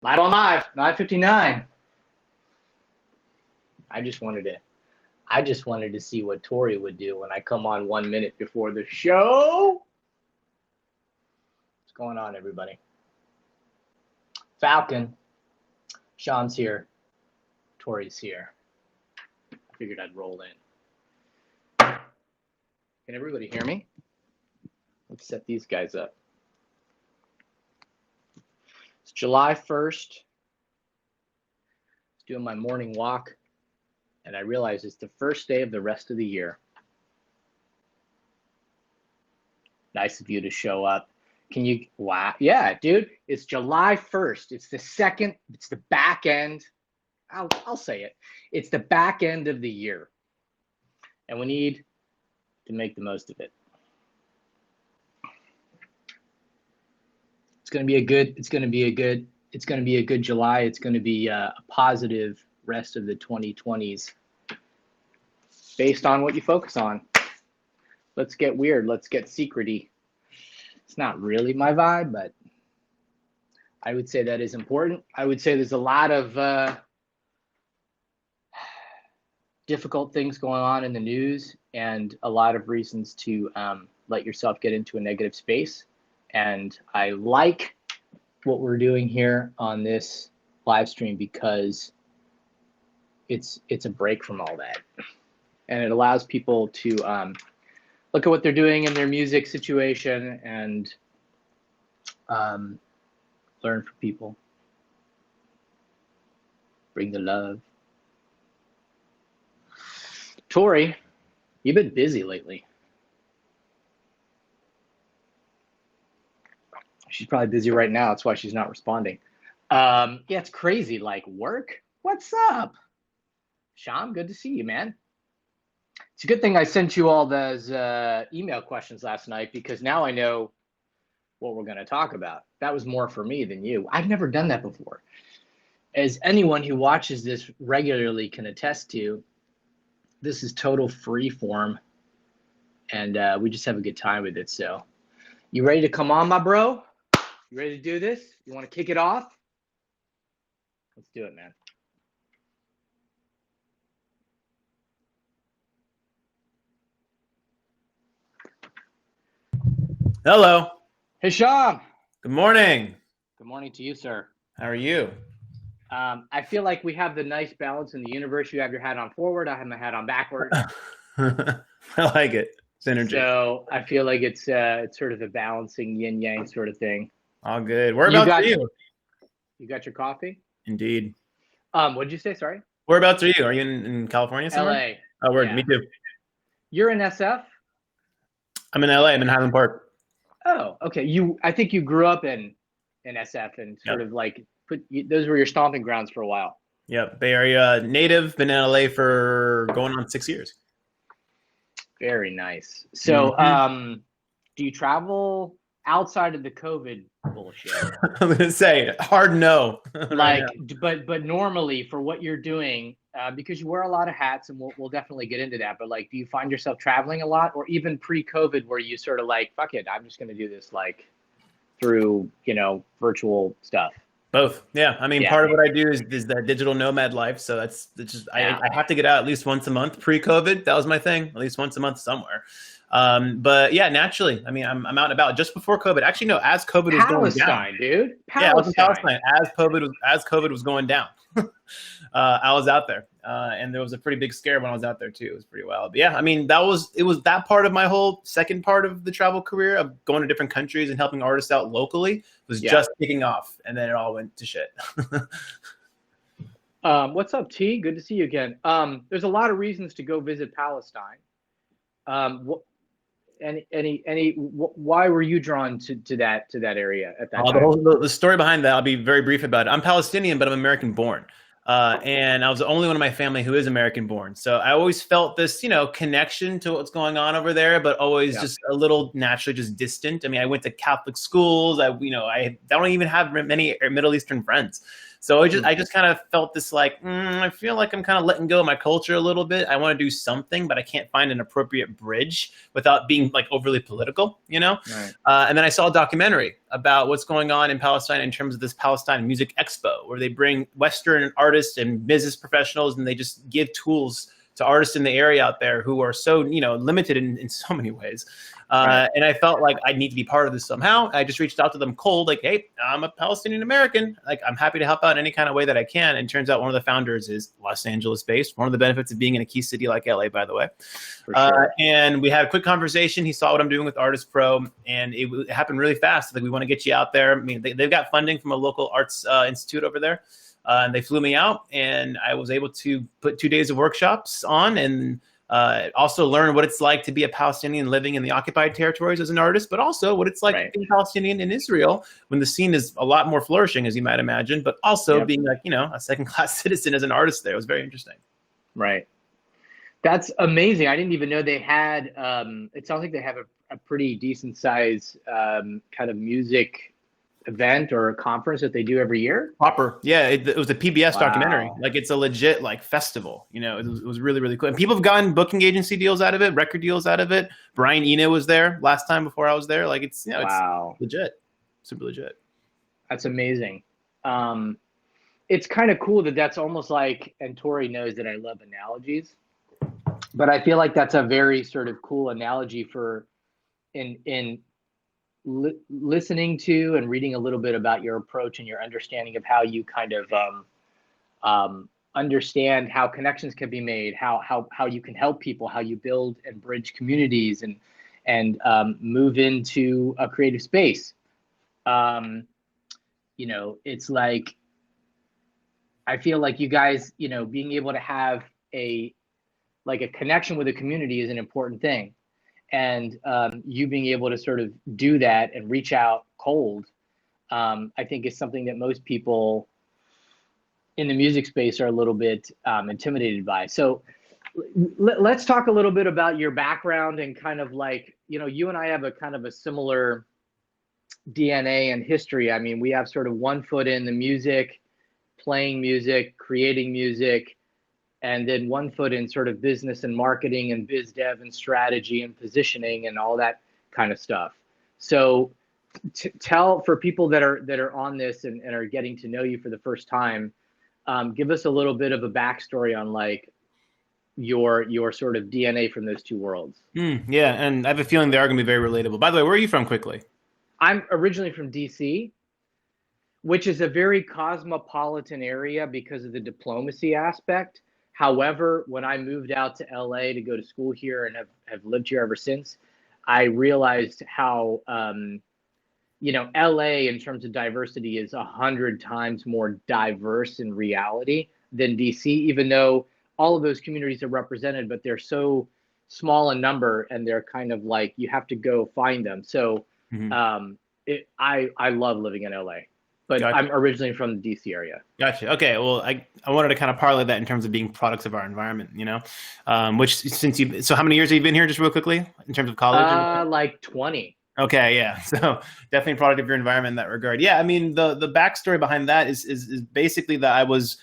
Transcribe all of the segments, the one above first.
Live on live, 9:59. I just wanted to see what Tori would do when I come on 1 minute before the show. What's going on, everybody? Falcon, Sean's here, Tori's here. I figured I'd roll in. Can everybody hear me? Let's set these guys up. It's July 1st. Doing my morning walk, and I realize it's the first day of the rest of the year. Nice of you to show up. Can you, wow, yeah, dude, it's July 1st. It's the back end. I'll say it. It's the back end of the year, and we need to make the most of it. It's going to be a good July. It's going to be a positive rest of the 2020s based on what you focus on. Let's get weird. Let's get secrety. It's not really my vibe, but I would say that is important. I would say there's a lot of difficult things going on in the news and a lot of reasons to let yourself get into a negative space. And I like what we're doing here on this live stream because it's a break from all that. And it allows people to look at what they're doing in their music situation and learn from people. Bring the love. Tori, you've been busy lately. She's probably busy right now. That's why she's not responding. Yeah, it's crazy. Like, work? What's up? Sham, good to see you, man. It's a good thing I sent you all those email questions last night because now I know what we're going to talk about. That was more for me than you. I've never done that before. As anyone who watches this regularly can attest to, this is total free form, and we just have a good time with it. So, you ready to come on, my bro? You ready to do this? You want to kick it off? Let's do it, man. Hello. Hisham. Good morning. Good morning to you, sir. How are you? I feel like we have the nice balance in the universe. You have your hat on forward. I have my hat on backward. I like it. Synergy. So I feel like it's sort of a balancing yin yang sort of thing. All good. Whereabouts are you? You got your coffee? Indeed. What'd you say? Sorry. Whereabouts are you? Are you in California somewhere? LA. Oh, word. Yeah. Me too. You're in SF? I'm in LA. I'm in Highland Park. Oh, okay. I think you grew up in SF and sort of like those were your stomping grounds for a while. Yep. Bay Area native. Been in LA for going on 6 years. Very nice. So, do you travel outside of the COVID bullshit? I'm gonna say hard no. Like, but normally for what you're doing, because you wear a lot of hats, and we'll definitely get into that. But like, do you find yourself traveling a lot, or even pre-COVID, where you sort of like, fuck it, I'm just gonna do this like through virtual stuff? Both. Yeah. I mean, part of what I do is that digital nomad life. So that's just, I have to get out at least once a month. Pre-COVID, that was my thing, at least once a month somewhere. But yeah, naturally, I mean, I'm out and about. Just before COVID, actually, no, as COVID was going down, dude. Yeah, I was in Palestine as COVID was going down. I was out there, and there was a pretty big scare when I was out there too. It was pretty wild. But yeah, I mean, it was that part of my whole second part of the travel career of going to different countries and helping artists out locally was just kicking off, and then it all went to shit. What's up, T? Good to see you again. There's a lot of reasons to go visit Palestine. Why were you drawn to that area at that time? The story behind that, I'll be very brief about it. I'm Palestinian, but I'm American born. And I was the only one in my family who is American born. So I always felt this, connection to what's going on over there, but always just a little naturally just distant. I mean, I went to Catholic schools. I don't even have many Middle Eastern friends. So I just kind of felt this like, I feel like I'm kind of letting go of my culture a little bit. I want to do something, but I can't find an appropriate bridge without being like overly political, you know? Right. And then I saw a documentary about what's going on in Palestine in terms of this Palestine Music Expo, where they bring Western artists and business professionals and they just give tools to artists in the area out there who are so, you know, limited in so many ways. And I felt like I need to be part of this somehow. I just reached out to them cold, like, hey, I'm a Palestinian American. Like, I'm happy to help out in any kind of way that I can. And it turns out one of the founders is Los Angeles based. One of the benefits of being in a key city like LA, by the way. For sure. And we had a quick conversation. He saw what I'm doing with ArtistPro, and it happened really fast. Like, we want to get you out there. I mean, they've got funding from a local arts institute over there. And they flew me out, and I was able to put 2 days of workshops on and also learn what it's like to be a Palestinian living in the occupied territories as an artist, but also what it's like being Palestinian in Israel when the scene is a lot more flourishing, as you might imagine, but also being like, you know, a second-class citizen as an artist there. It was very interesting. Right. That's amazing. I didn't even know they had, it sounds like they have a pretty decent size kind of music event or a conference that they do every year. Proper. Yeah, it was a PBS documentary. Like, it's a legit like festival, you know. It was really, really cool. And people have gotten booking agency deals out of it, record deals out of it. Brian Eno was there last time before I was there. Like, it's, you know, it's legit. Super legit. That's amazing. It's kind of cool that that's almost like, and Tori knows that I love analogies, but I feel like that's a very sort of cool analogy for in listening to and reading a little bit about your approach and your understanding of how you kind of understand how connections can be made, how you can help people, how you build and bridge communities and move into a creative space. You know, it's like, I feel like you guys, you know, being able to have a connection with a community is an important thing. And you being able to sort of do that and reach out cold, I think is something that most people in the music space are a little bit intimidated by. So let's talk a little bit about your background and kind of like, you know, you and I have a kind of a similar DNA and history. I mean, we have sort of one foot in the music, playing music, creating music, and then one foot in sort of business and marketing and biz dev and strategy and positioning and all that kind of stuff. So tell, for people that are on this and are getting to know you for the first time, give us a little bit of a backstory on like your sort of DNA from those two worlds. Yeah, and I have a feeling they are going to be very relatable. By the way, where are you from, quickly? I'm originally from DC, which is a very cosmopolitan area because of the diplomacy aspect. However, when I moved out to LA to go to school here and have lived here ever since, I realized how, you know, LA in terms of diversity is 100 times more diverse in reality than DC, even though all of those communities are represented, but they're so small in number and they're kind of like, you have to go find them. So I love living in LA. But gotcha. I'm originally from the DC area. Gotcha. Okay. Well, I wanted to kind of parlay that in terms of being products of our environment, you know, which since you, so how many years have you been here, just real quickly, in terms of college? Like 20. Okay. Yeah. So definitely a product of your environment in that regard. Yeah. I mean, the backstory behind that is basically that I was,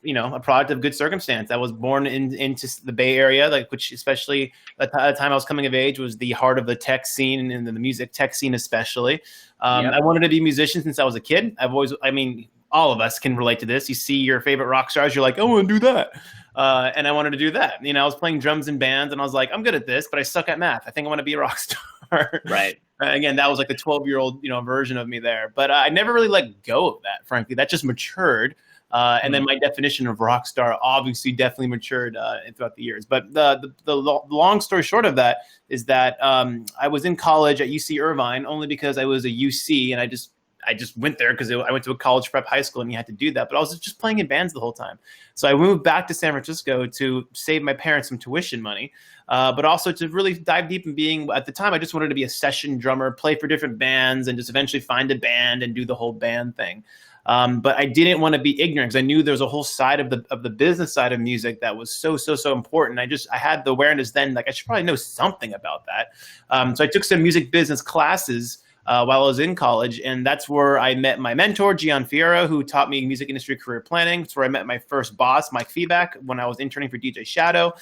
you know, a product of good circumstance. I was born into the Bay Area, like, which especially at the time I was coming of age was the heart of the tech scene and the music tech scene especially. I wanted to be a musician since I was a kid. I mean, all of us can relate to this. You see your favorite rock stars, you're like, I want to do that. And I wanted to do that. You know, I was playing drums in bands and I was like, I'm good at this, but I suck at math. I think I want to be a rock star. Right. Again, that was like the 12-year-old, you know, version of me there. But I never really let go of that, frankly. That just matured. And then my definition of rock star obviously definitely matured throughout the years. But the long story short of that is that I was in college at UC Irvine only because I was a UC and I just went there because I went to a college prep high school and you had to do that. But I was just playing in bands the whole time. So I moved back to San Francisco to save my parents some tuition money, but also to really dive deep in being, at the time, I just wanted to be a session drummer, play for different bands and just eventually find a band and do the whole band thing. But I didn't want to be ignorant because I knew there was a whole side of the business side of music that was so important. I had the awareness then, like I should probably know something about that. So I took some music business classes while I was in college. And that's where I met my mentor, Gian Fierro, who taught me music industry career planning. It's where I met my first boss, Mike Feedback, when I was interning for DJ Shadow.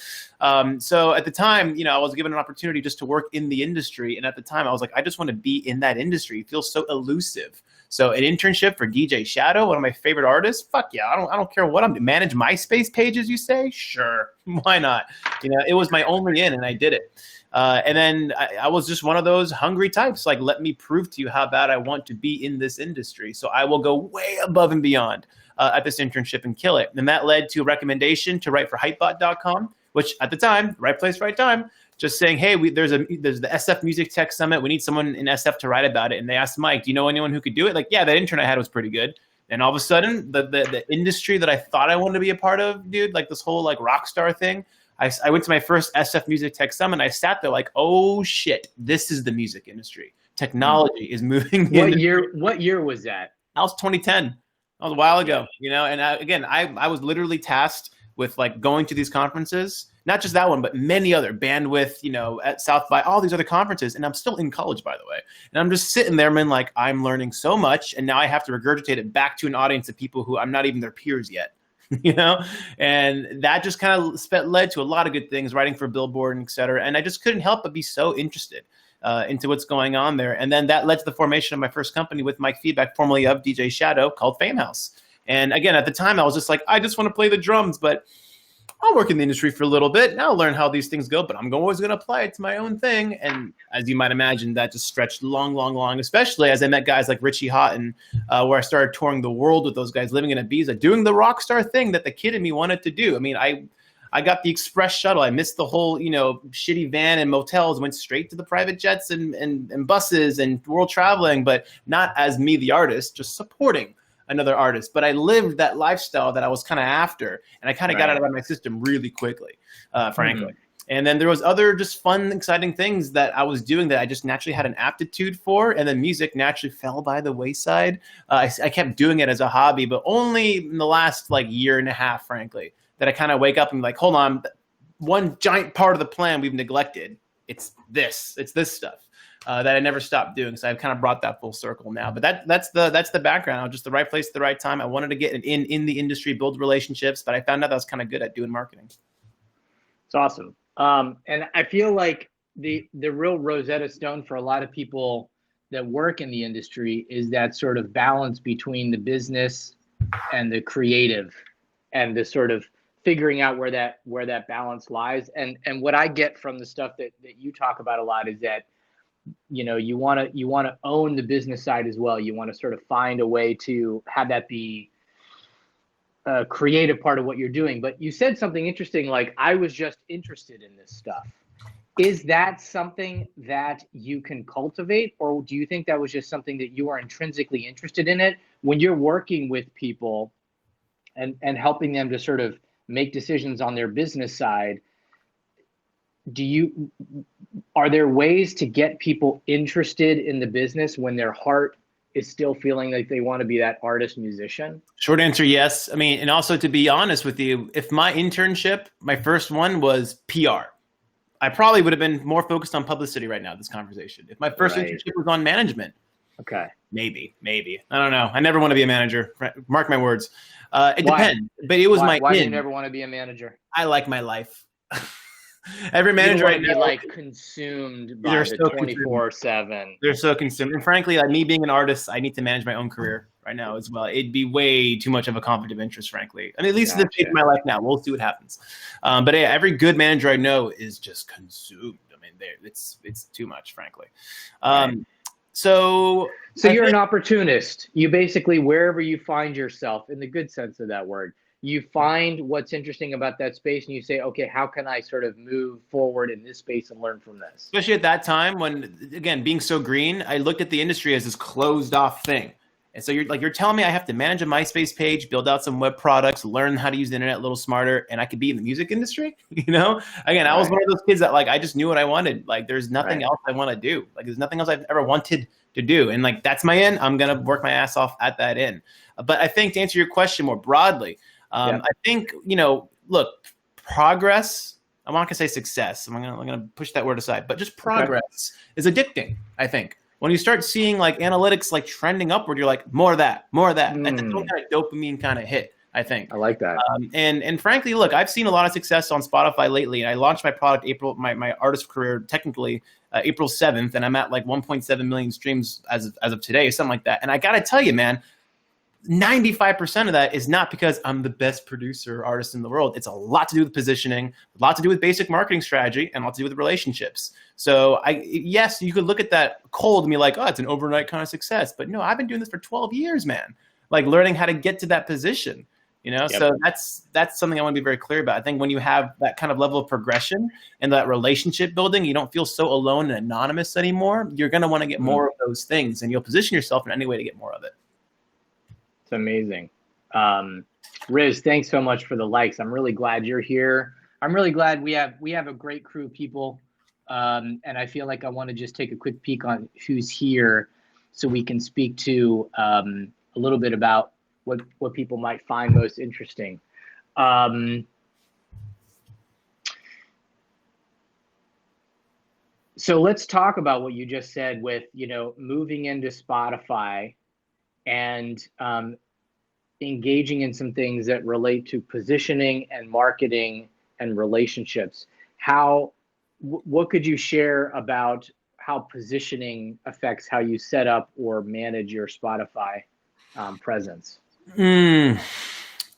So at the time, I was given an opportunity just to work in the industry. And at the time, I was like, I just want to be in that industry. It feels so elusive. So an internship for DJ Shadow, one of my favorite artists. Fuck yeah, I don't care what I'm doing. Manage MySpace pages, you say? Sure, why not? It was my only in, and I did it. And then I was just one of those hungry types. Like, let me prove to you how bad I want to be in this industry. So I will go way above and beyond at this internship and kill it. And that led to a recommendation to write for Hypebot.com, which at the time, right place, right time. Just saying, hey, there's the SF Music Tech Summit. We need someone in SF to write about it. And they asked Mike, do you know anyone who could do it? Like, yeah, that intern I had was pretty good. And all of a sudden, the industry that I thought I wanted to be a part of, dude, like this whole like rock star thing, I went to my first SF Music Tech Summit. And I sat there like, oh shit, this is the music industry. Technology is moving. What year was that? That was 2010. That was a while ago. And I was literally tasked with like going to these conferences. Not just that one, but many other Bandwidth, at South by, all these other conferences. And I'm still in college, by the way. And I'm just sitting there, man, like I'm learning so much. And now I have to regurgitate it back to an audience of people who I'm not even their peers yet, And that just kind of led to a lot of good things, writing for Billboard, and et cetera. And I just couldn't help but be so interested into what's going on there. And then that led to the formation of my first company with Mike Feedback, formerly of DJ Shadow, called Fame House. And again, at the time, I was just like, I just want to play the drums, but I'll work in the industry for a little bit and I'll learn how these things go, but I'm always going to apply it to my own thing. And as you might imagine, that just stretched long, especially as I met guys like Richie Houghton, where I started touring the world with those guys, living in Ibiza, doing the rock star thing that the kid in me wanted to do. I mean, I got the express shuttle. I missed the whole, shitty van and motels, went straight to the private jets and buses and world traveling, but not as me, the artist, just supporting another artist. But I lived that lifestyle that I was kind of after, and I kind of got it out of my system really quickly, frankly. And then there was other just fun, exciting things that I was doing that I just naturally had an aptitude for, and then music naturally fell by the wayside. I kept doing it as a hobby, but only in the last year and a half, frankly, that I kind of wake up and be like, hold on, one giant part of the plan we've neglected. It's this stuff. That I never stopped doing. So I've kind of brought that full circle now. But that's the background. I was just the right place at the right time. I wanted to get in the industry, build relationships, but I found out I was kind of good at doing marketing. It's awesome. And I feel like the real Rosetta Stone for a lot of people that work in the industry is that sort of balance between the business and the creative, and the sort of figuring out where that balance lies. And what I get from the stuff that you talk about a lot is that you want to own the business side as well. You want to sort of find a way to have that be a creative part of what you're doing. But you said something interesting, like, I was just interested in this stuff. Is that something that you can cultivate, or do you think that was just something that you are intrinsically interested in it when you're working with people and helping them to sort of make decisions on their business side? Are there ways to get people interested in the business when their heart is still feeling like they want to be that artist musician? Short answer, yes. I mean, and also to be honest with you, if my internship, my first one, was PR, I probably would have been more focused on publicity right now, this conversation. If my first internship was on management, okay, maybe. I don't know. I never want to be a manager. Mark my words. It depends. But it was why do you never want to be a manager? I like my life. Every manager right now, consumed by the 24/7. They're so consumed. And frankly, me being an artist, I need to manage my own career right now as well. It'd be way too much of a conflict of interest, frankly. I mean, at least in the stage of my life now. We'll see what happens. But yeah, every good manager I know is just consumed. I mean, it's too much, frankly. So you're an opportunist. You basically, wherever you find yourself, in the good sense of that word, you find what's interesting about that space and you say, okay, how can I sort of move forward in this space and learn from this? Especially at that time when, again, being so green, I looked at the industry as this closed off thing. And so you're telling me I have to manage a MySpace page, build out some web products, learn how to use the internet a little smarter, and I could be in the music industry, Again, I was one of those kids that I just knew what I wanted. There's nothing else I want to do. There's nothing else I've ever wanted to do. And that's my end. I'm going to work my ass off at that end. But I think to answer your question more broadly, I think, look, progress, I'm not going to say success. I'm going to push that word aside, but just progress is addicting, I think. When you start seeing like analytics like trending upward, you're like, more of that, more of that. That's a kind of dopamine kind of hit, I think. I like that. And frankly, look, I've seen a lot of success on Spotify lately. And I launched my product my artist career technically April 7th, and I'm at like 1.7 million streams as of today, something like that. And I gotta tell you, man, 95% of that is not because I'm the best producer or artist in the world. It's a lot to do with positioning, a lot to do with basic marketing strategy, and a lot to do with relationships. So yes, you could look at that cold and be like, oh, it's an overnight kind of success. But no, I've been doing this for 12 years, man. Like learning how to get to that position, you know? Yep. So that's something I want to be very clear about. I think when you have that kind of level of progression and that relationship building, you don't feel so alone and anonymous anymore. You're going to want to get more of those things, and you'll position yourself in any way to get more of it. It's amazing. Riz, thanks so much for the likes. I'm really glad you're here. I'm really glad we have a great crew of people. And I feel like I want to just take a quick peek on who's here so we can speak to a little bit about what people might find most interesting. So let's talk about what you just said with, you know, moving into Spotify and engaging in some things that relate to positioning and marketing and relationships. What could you share about how positioning affects how you set up or manage your Spotify presence?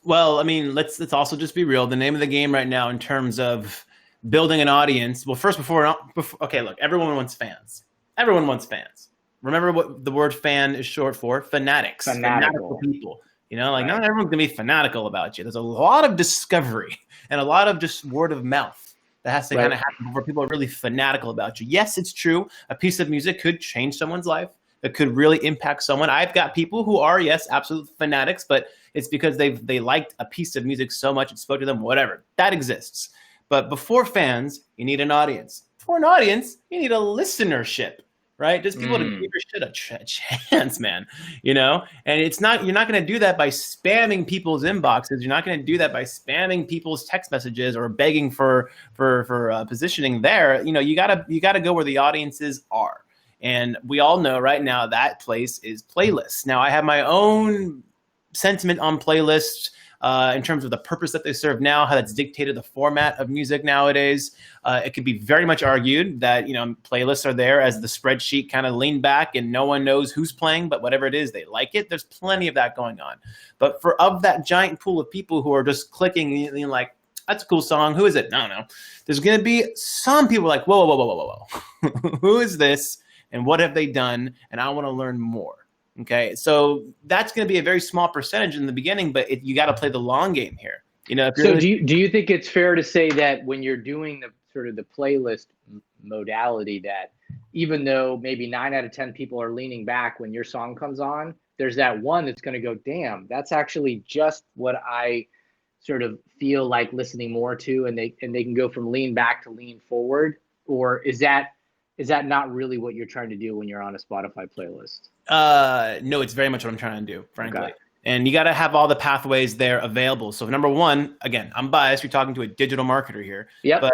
Well, I mean, let's also just be real. The name of the game right now in terms of building an audience. Well, first, okay, look, everyone wants fans. Everyone wants fans. Remember what the word fan is short for? Fanatics. Fanatical people. You know, like not everyone's going to be fanatical about you. There's a lot of discovery and a lot of just word of mouth that has to kind of happen before people are really fanatical about you. Yes, it's true. A piece of music could change someone's life. It could really impact someone. I've got people who are, yes, absolute fanatics, but it's because they liked a piece of music so much it spoke to them, whatever. That exists. But before fans, you need an audience. Before an audience, you need a listenership. Right? Just people to give your shit a chance, man. You know? And you're not going to do that by spamming people's inboxes. You're not going to do that by spamming people's text messages or begging for positioning there. You know, you gotta go where the audiences are. And we all know right now that place is playlists. Now I have my own sentiment on playlists in terms of the purpose that they serve now, how that's dictated the format of music nowadays. It could be very much argued that, you know, playlists are there as the spreadsheet kind of lean back and no one knows who's playing, but whatever it is, they like it. There's plenty of that going on. But of that giant pool of people who are just clicking and like, that's a cool song. Who is it? I don't know. There's going to be some people like, whoa. Who is this? And what have they done? And I want to learn more. Okay, so that's going to be a very small percentage in the beginning, but you got to play the long game here. You know. So do you think it's fair to say that when you're doing the sort of the playlist modality, that even though maybe 9 out of 10 people are leaning back when your song comes on, there's that one that's going to go, damn, that's actually just what I sort of feel like listening more to, and they can go from lean back to lean forward? Or is that not really what you're trying to do when you're on a Spotify playlist? No, it's very much what I'm trying to do, frankly. Okay. And you got to have all the pathways there available. So number one, again, I'm biased. You're talking to a digital marketer here. Yep. But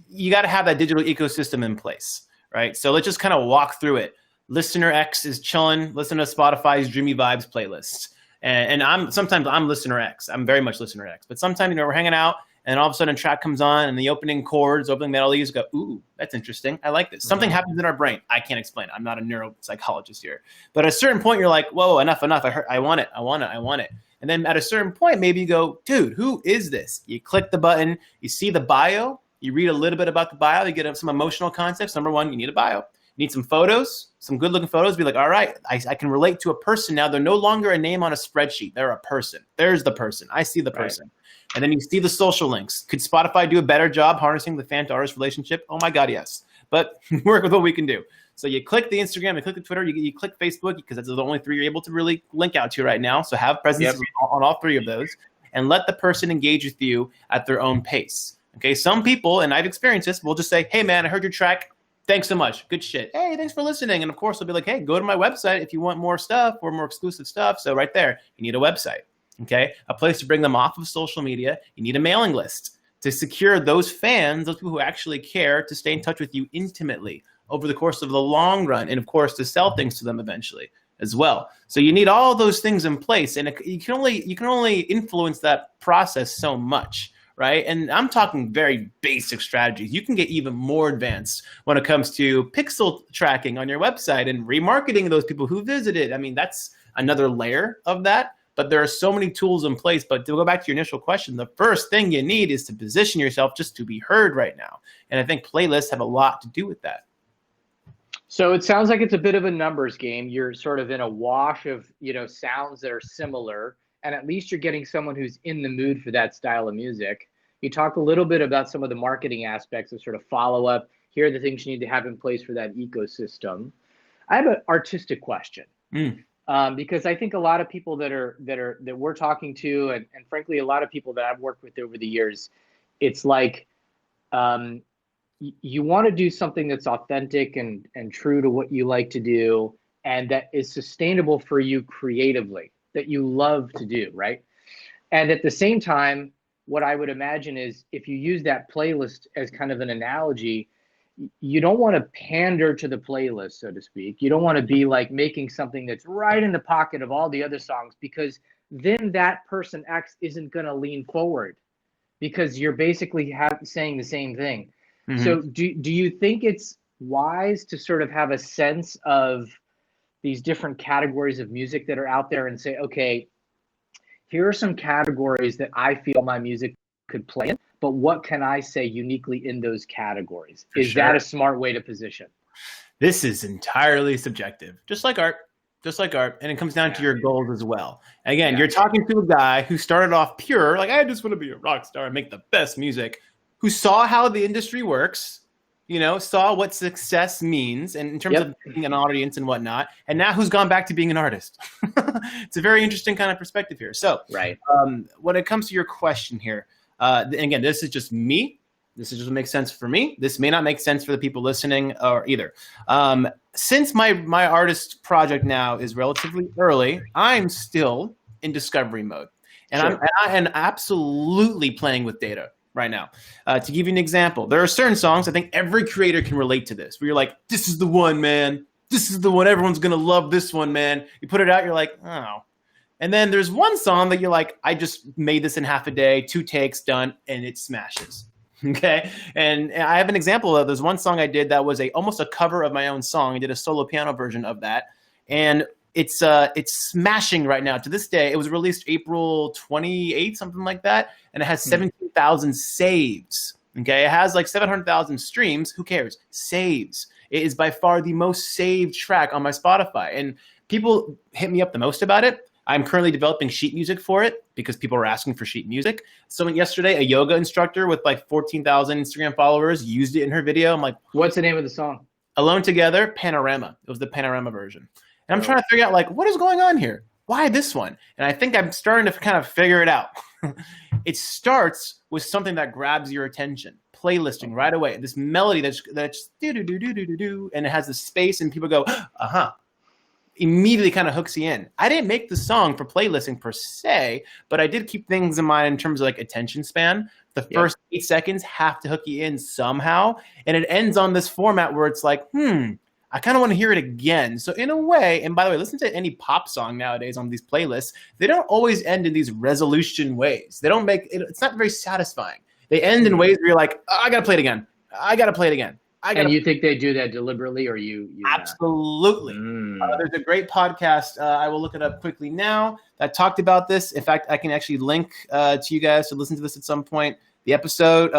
you got to have that digital ecosystem in place, right? So let's just kind of walk through it. Listener X is chilling. Listen to Spotify's Dreamy Vibes playlist. And sometimes I'm Listener X. I'm very much Listener X. But sometimes, you know, we're hanging out, and all of a sudden a track comes on and the opening chords, opening melodies go, ooh, that's interesting. I like this. Something happens in our brain. I can't explain it. I'm not a neuropsychologist here. But at a certain point, you're like, whoa, enough. I want it. And then at a certain point, maybe you go, dude, who is this? You click the button. You see the bio. You read a little bit about the bio. You get some emotional concepts. Number one, you need a bio. You need some photos, some good-looking photos. Be like, all right, I can relate to a person now. They're no longer a name on a spreadsheet. They're a person. There's the person. I see the person. Right. And then you see the social links. Could Spotify do a better job harnessing the fan-to-artist relationship? Oh, my God, yes. But work with what we can do. So you click the Instagram, you click the Twitter, you click Facebook, because that's the only three you're able to really link out to right now. So have presence on all three of those, and let the person engage with you at their own pace. Okay, some people, and I've experienced this, will just say, hey, man, I heard your track. Thanks so much. Good shit. Hey, thanks for listening. And, of course, they'll be like, hey, go to my website if you want more stuff or more exclusive stuff. So right there, you need a website. Okay, a place to bring them off of social media. You need a mailing list to secure those fans, those people who actually care, to stay in touch with you intimately, over the course of the long run, and of course to sell things to them eventually as well. So you need all those things in place, and you can only influence that process so much, right? And I'm talking very basic strategies. You can get even more advanced when it comes to pixel tracking on your website and remarketing those people who visited. I mean, that's another layer of that. But there are so many tools in place. But to go back to your initial question, the first thing you need is to position yourself just to be heard right now. And I think playlists have a lot to do with that. So it sounds like it's a bit of a numbers game. You're sort of in a wash of, sounds that are similar, and at least you're getting someone who's in the mood for that style of music. You talked a little bit about some of the marketing aspects of sort of follow-up. Here are the things you need to have in place for that ecosystem. I have an artistic question. Because I think a lot of people that we're talking to, and frankly, a lot of people that I've worked with over the years, it's like you want to do something that's authentic and true to what you like to do, and that is sustainable for you creatively, that you love to do, right? And at the same time, what I would imagine is if you use that playlist as kind of an analogy, you don't want to pander to the playlist, so to speak. You don't want to be like making something that's right in the pocket of all the other songs, because then that person X isn't going to lean forward because you're basically saying the same thing. Mm-hmm. So do you think it's wise to sort of have a sense of these different categories of music that are out there and say, okay, here are some categories that I feel my music could play in, but what can I say uniquely in those categories? Is that a smart way to position? This is entirely subjective, just like art, and it comes down to your goals as well. Again, you're talking to a guy who started off pure, like, I just want to be a rock star and make the best music, who saw how the industry works, saw what success means, and in terms of being an audience and whatnot, and now who's gone back to being an artist. It's a very interesting kind of perspective here. So when it comes to your question here, again, this is just me. This is just what makes sense for me. This may not make sense for the people listening or either. Since my artist project now is relatively early, I'm still in discovery mode. And I'm absolutely playing with data right now. To give you an example, there are certain songs, I think every creator can relate to this, where you're like, this is the one, man. This is the one. Everyone's going to love this one, man. You put it out, you're like, oh. And then there's one song that you're like, I just made this in half a day, 2 takes, done, and it smashes. Okay. And I have an example of there's one song I did that was almost a cover of my own song. I did a solo piano version of that. And it's smashing right now. To this day, it was released April 28th, something like that. And it has 17,000 saves. Okay. It has like 700,000 streams. Who cares? Saves. It is by far the most saved track on my Spotify. And people hit me up the most about it. I'm currently developing sheet music for it because people are asking for sheet music. Someone yesterday, a yoga instructor with like 14,000 Instagram followers, used it in her video. I'm like, what's the name of the song? Alone Together, Panorama. It was the Panorama version. And I'm trying to figure out like, what is going on here? Why this one? And I think I'm starting to kind of figure it out. It starts with something that grabs your attention. Playlisting right away. This melody that's do-do-do-do-do-do-do, and it has the space and people go, uh-huh. Immediately kind of hooks you in. I didn't make the song for playlisting per se, but I did keep things in mind in terms of like attention span. The first 8 seconds have to hook you in somehow. And it ends on this format where it's like, I kind of want to hear it again. So in a way, and by the way, listen to any pop song nowadays on these playlists, they don't always end in these resolution ways. They don't make it, it's not very satisfying. They end in ways where you're like, oh, I got to play it again. I got to play it again. And you think they do that deliberately, or you absolutely? There's a great podcast. I will look it up quickly now that talked about this. In fact, I can actually link to you guys to listen to this at some point. The episode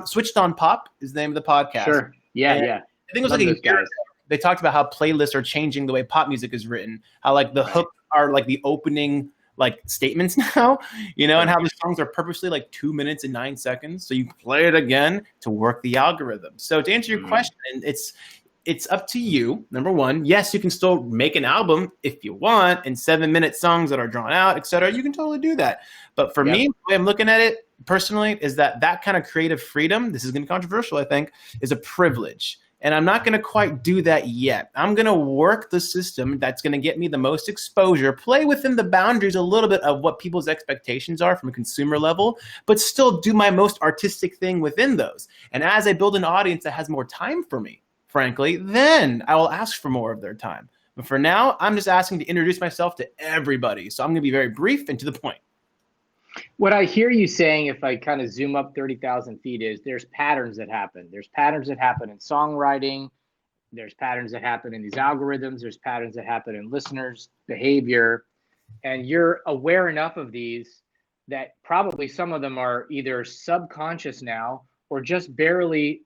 Switched on Pop is the name of the podcast. Sure. Yeah. I think it was like a year ago. They talked about how playlists are changing the way pop music is written. How like the hooks are like the opening like statements now, and how the songs are purposely like 2 minutes and 9 seconds. So you play it again to work the algorithm. So to answer your question, it's up to you. Number one, yes, you can still make an album if you want, and 7-minute songs that are drawn out, etc. You can totally do that. But for me, the way I'm looking at it personally is that kind of creative freedom, this is going to be controversial, I think, is a privilege. And I'm not going to quite do that yet. I'm going to work the system that's going to get me the most exposure, play within the boundaries a little bit of what people's expectations are from a consumer level, but still do my most artistic thing within those. And as I build an audience that has more time for me, frankly, then I will ask for more of their time. But for now, I'm just asking to introduce myself to everybody. So I'm going to be very brief and to the point. What I hear you saying, if I kind of zoom up 30,000 feet, is there's patterns that happen. There's patterns that happen in songwriting. There's patterns that happen in these algorithms. There's patterns that happen in listeners' behavior. And you're aware enough of these that probably some of them are either subconscious now or just barely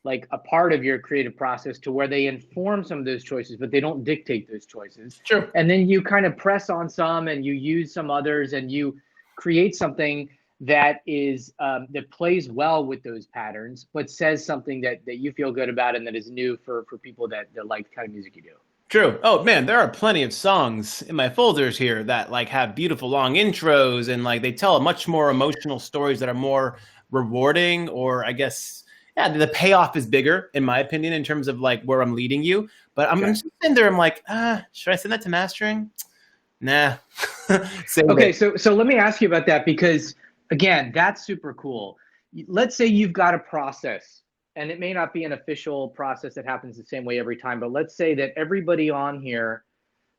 like a part of your creative process to where they inform some of those choices, but they don't dictate those choices. Sure. And then you kind of press on some and you use some others and you create something that is that plays well with those patterns, but says something that you feel good about and that is new for people that like the kind of music you do. True. Oh man, there are plenty of songs in my folders here that like have beautiful long intros and like they tell much more emotional stories that are more rewarding, or I guess, yeah, the payoff is bigger in my opinion in terms of like where I'm leading you. But I'm just sitting there, I'm like, should I send that to mastering? Nah. Okay, so let me ask you about that, because again, that's super cool. Let's say you've got a process, and it may not be an official process that happens the same way every time, but let's say that everybody on here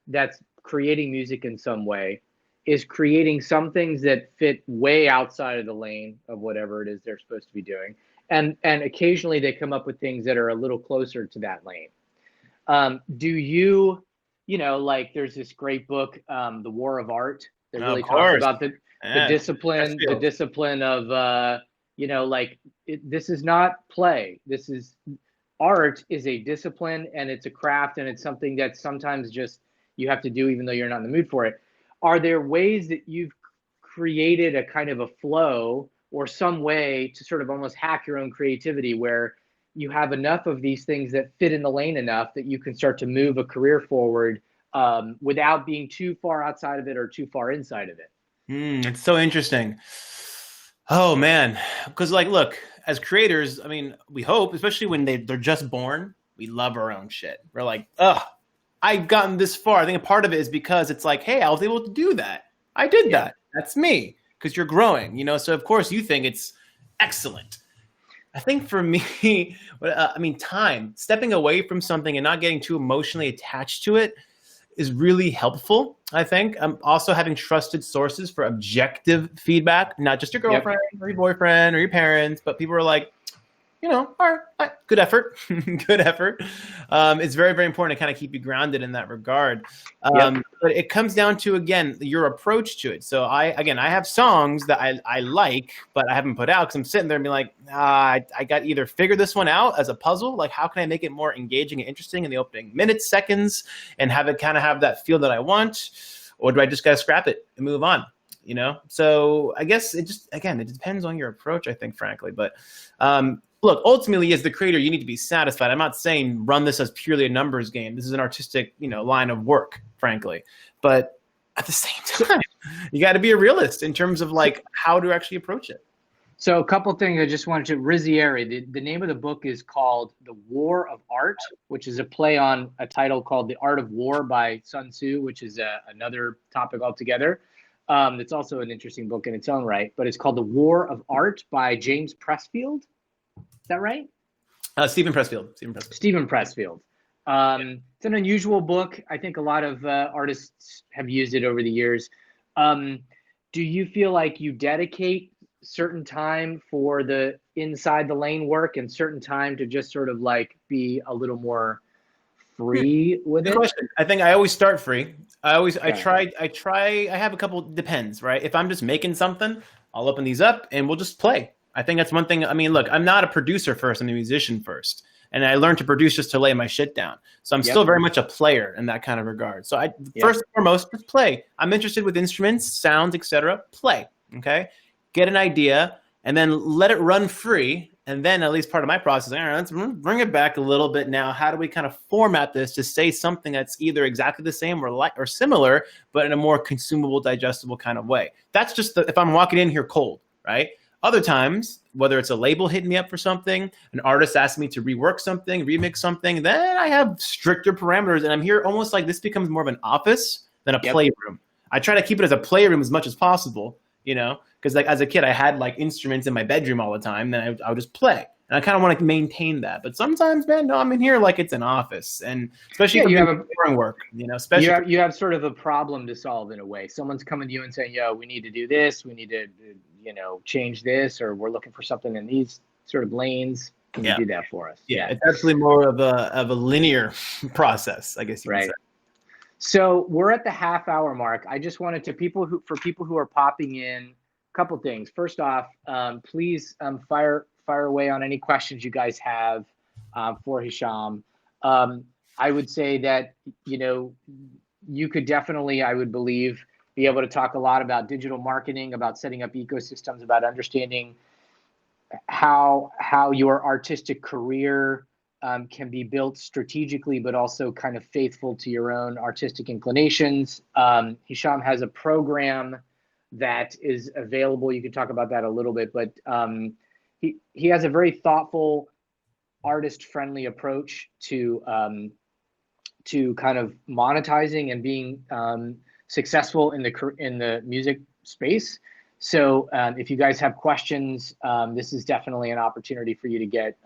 that's creating music in some way is creating some things that fit way outside of the lane of whatever it is they're supposed to be doing. And occasionally they come up with things that are a little closer to that lane. Do you, like there's this great book, The War of Art, that really talks about the discipline of, this is not play. This is art is a discipline and it's a craft and it's something that sometimes just you have to do even though you're not in the mood for it. Are there ways that you've created a kind of a flow or some way to sort of almost hack your own creativity where you have enough of these things that fit in the lane enough that you can start to move a career forward without being too far outside of it or too far inside of it? It's so interesting. Oh man, because like, look, as creators, I mean, we hope, especially when they're just born, we love our own shit. We're like, I've gotten this far. I think a part of it is because it's like, hey, I was able to do that. I did that. That's me. Because you're growing, so of course you think it's excellent. I think for me, time, stepping away from something and not getting too emotionally attached to it is really helpful. I think also having trusted sources for objective feedback, not just your girlfriend or your boyfriend or your parents, but people are like, all right, good effort, good effort. It's very, very important to kind of keep you grounded in that regard. But it comes down to, again, your approach to it. So I have songs that I like, but I haven't put out because I'm sitting there and being like, I got either figure this one out as a puzzle. Like, how can I make it more engaging and interesting in the opening minutes, seconds, and have it kind of have that feel that I want? Or do I just got to scrap it and move on? So I guess it just, again, it depends on your approach, I think, frankly. But look, ultimately, as the creator, you need to be satisfied. I'm not saying run this as purely a numbers game. This is an artistic, line of work, frankly. But at the same time, you got to be a realist in terms of like how to actually approach it. So a couple things I just wanted to, Rizieri, the name of the book is called The War of Art, which is a play on a title called The Art of War by Sun Tzu, which is another topic altogether. It's also an interesting book in its own right, but it's called The War of Art by James Pressfield. Is that right? Stephen Pressfield. Stephen Pressfield. It's an unusual book. I think a lot of artists have used it over the years. Do you feel like you dedicate certain time for the inside the lane work and certain time to just sort of like be a little more free with it? Question. I think I always start free. I have a couple, depends, right? If I'm just making something, I'll open these up and we'll just play. I think that's one thing. I mean, look, I'm not a producer first. I'm a musician first. And I learned to produce just to lay my shit down. So I'm still very much a player in that kind of regard. So first and foremost, just play. I'm interested with instruments, sounds, etc. Play, okay? Get an idea and then let it run free. And then at least part of my process, all right, let's bring it back a little bit now. How do we kind of format this to say something that's either exactly the same or similar, but in a more consumable, digestible kind of way? That's just if I'm walking in here cold, right? Other times, whether it's a label hitting me up for something, an artist asking me to rework something, remix something, then I have stricter parameters. And I'm here almost like this becomes more of an office than a playroom. I try to keep it as a playroom as much as possible, because like as a kid, I had like instruments in my bedroom all the time. Then I would just play. and I kind of want to maintain that. But sometimes, man, no, I'm in here like it's an office, and especially Yeah, if you I'm have doing work, especially you have sort of a problem to solve in a way. Someone's coming to you and saying, "Yo, we need to do this. We need to, change this, or we're looking for something in these sort of lanes. Can you do that for us?" Yeah, it's actually more of a linear process, I guess you could say. So we're at the half-hour mark. I just wanted to for people who are popping in, a couple things. First off, please fire away on any questions you guys have for Hisham. I would say that you could definitely, I would believe, be able to talk a lot about digital marketing, about setting up ecosystems, about understanding how your artistic career can be built strategically, but also kind of faithful to your own artistic inclinations. Hisham has a program that is available. You can talk about that a little bit, but he has a very thoughtful, artist-friendly approach to kind of monetizing and being successful in the music space. So if you guys have questions, this is definitely an opportunity for you to get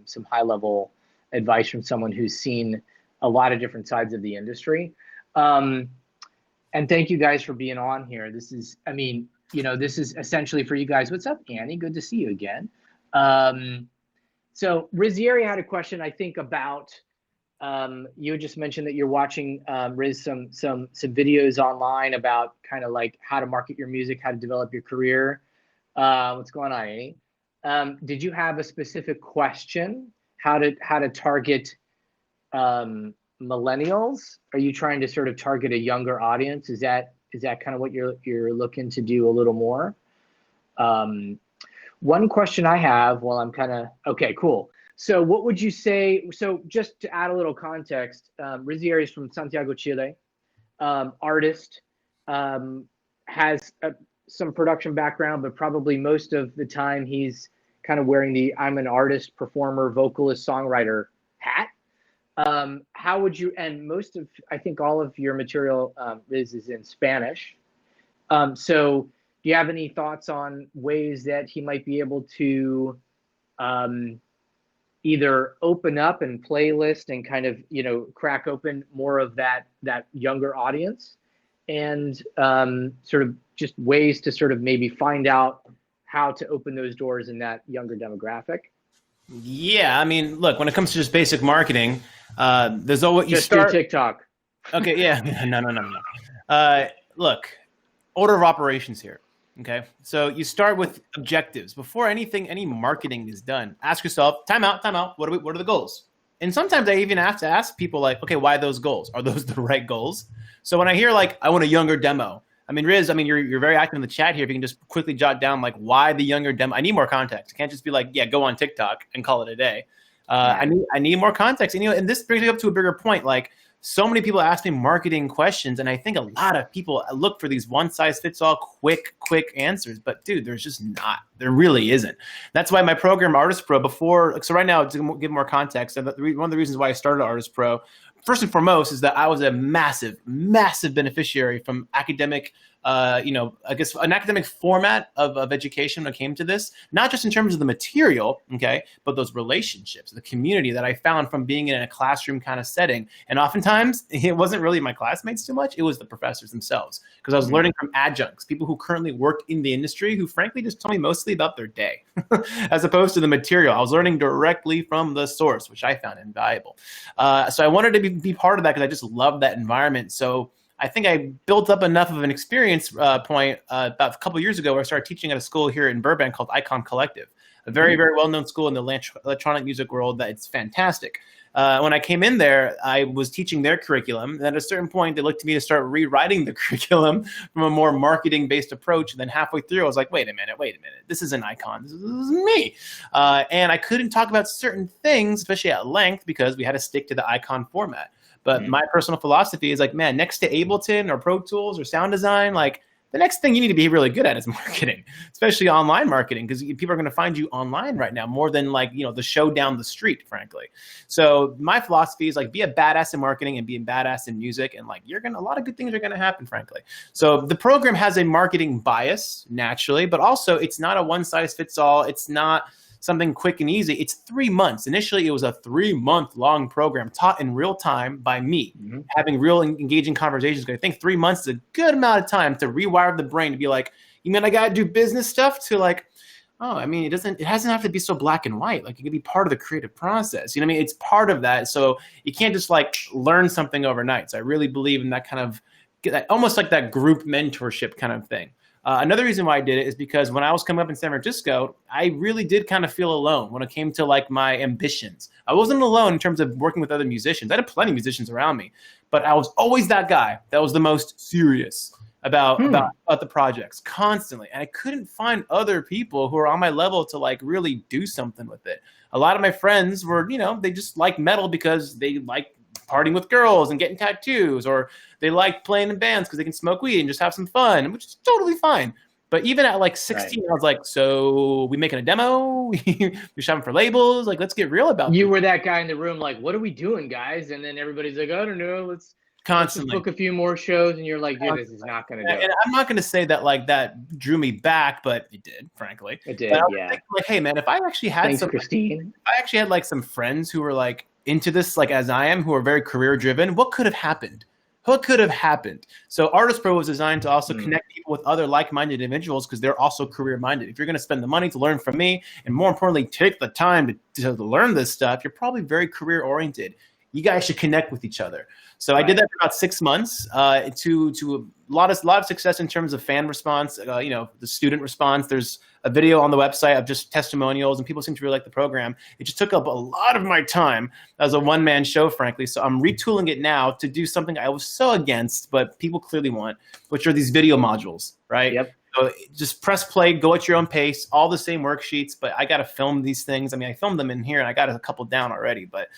some high-level advice from someone who's seen a lot of different sides of the industry. And thank you guys for being on here. This is, this is essentially for you guys. What's up, Annie? Good to see you again. So Rizieri had a question, I think, about, you just mentioned that you're watching, Riz, some videos online about kind of like how to market your music, how to develop your career. What's going on, Annie? Did you have a specific question? How to target millennials? Are you trying to sort of target a younger audience? Is that kind of what you're looking to do a little more? One question I have, okay, cool. So what would you say? So just to add a little context, Rizieri is from Santiago, Chile. Artist, has some production background, but probably most of the time he's kind of wearing the I'm an artist, performer, vocalist, songwriter hat. How would you, and I think all of your material, is in Spanish. So do you have any thoughts on ways that he might be able to either open up and playlist and kind of, crack open more of that younger audience, and sort of just ways to sort of maybe find out how to open those doors in that younger demographic? Yeah, I mean, look, when it comes to just basic marketing, there's always you just start do TikTok. Okay, yeah, no. Look, order of operations here. Okay, so you start with objectives before any marketing is done. Ask yourself, time out. What are the goals? And sometimes I even have to ask people like, okay, why those goals? Are those the right goals? So when I hear like, I want a younger demo. I mean, Riz, you're very active in the chat here. If you can just quickly jot down like why the younger demo. I need more context. It can't just be like, yeah, go on TikTok and call it a day. I need more context. And and this brings me up to a bigger point. Like, so many people ask me marketing questions, and I think a lot of people look for these one-size-fits-all quick answers. But dude, there's just not. There really isn't. That's why my program ArtistPro so right now, to give more context, and one of the reasons why I started ArtistPro, first and foremost, is that I was a massive beneficiary from academic, I guess an academic format of education when it came to this, not just in terms of the material, okay, but those relationships, the community that I found from being in a classroom kind of setting. And oftentimes it wasn't really my classmates too much, it was the professors themselves, because I was learning from adjuncts, people who currently work in the industry, who frankly just told me mostly about their day, as opposed to the material. I was learning directly from the source, which I found invaluable. So I wanted to be part of that because I just love that environment. So I think I built up enough of an experience point about a couple of years ago where I started teaching at a school here in Burbank called Icon Collective, a very, very well-known school in the electronic music world that it's fantastic. When I came in there, I was teaching their curriculum. And at a certain point, they looked to me to start rewriting the curriculum from a more marketing-based approach. And then halfway through, I was like, wait a minute. This isn't Icon. This is me. And I couldn't talk about certain things, especially at length, because we had to stick to the Icon format. But my personal philosophy is like, man, next to Ableton or Pro Tools or sound design, like the next thing you need to be really good at is marketing, especially online marketing, because people are going to find you online right now more than like, the show down the street, frankly. So my philosophy is like, be a badass in marketing and be a badass in music. And like, a lot of good things are going to happen, frankly. So the program has a marketing bias naturally, but also it's not a one size fits all. It's not something quick and easy. It's 3 months. Initially, it was a 3-month long program taught in real time by me, having real engaging conversations. I think 3 months is a good amount of time to rewire the brain to be like, you mean I got to do business stuff, to like, oh, I mean, it hasn't have to be so black and white. Like, it can be part of the creative process. You know what I mean? It's part of that. So you can't just like learn something overnight. So I really believe in that kind of, almost like that group mentorship kind of thing. Another reason why I did it is because when I was coming up in San Francisco, I really did kind of feel alone when it came to like my ambitions. I wasn't alone in terms of working with other musicians. I had plenty of musicians around me, but I was always that guy that was the most serious about the projects constantly. And I couldn't find other people who are on my level to like really do something with it. A lot of my friends were, you know, they just like metal because they like partying with girls and getting tattoos, or they like playing in bands because they can smoke weed and just have some fun, which is totally fine. But even at like 16, I was like, so we making a demo? We shopping for labels? Like, let's get real about You this. were that guy in the room, like, what are we doing, guys? And then everybody's like, I don't know, let's just book a few more shows. And you're like, dude, this is not going to do it. And I'm not going to say that like that drew me back, but it did, frankly. It did, yeah. Like, hey, man, if I actually had Christine. If I actually had like some friends who were like into this, like as I am, who are very career driven, what could have happened? What could have happened? So ArtistPro was designed to also connect people with other like-minded individuals because they're also career-minded. If you're going to spend the money to learn from me, and more importantly, take the time to learn this stuff, you're probably very career-oriented. You guys should connect with each other. So I did that for about 6 months to a lot of success in terms of fan response, you know, the student response. There's a video on the website of just testimonials, and people seem to really like the program. It just took up a lot of my time as a one-man show, frankly. So I'm retooling it now to do something I was so against, but people clearly want, which are these video modules, right? Yep. So just press play, go at your own pace, all the same worksheets, but I got to film these things. I mean, I filmed them in here, and I got a couple down already, but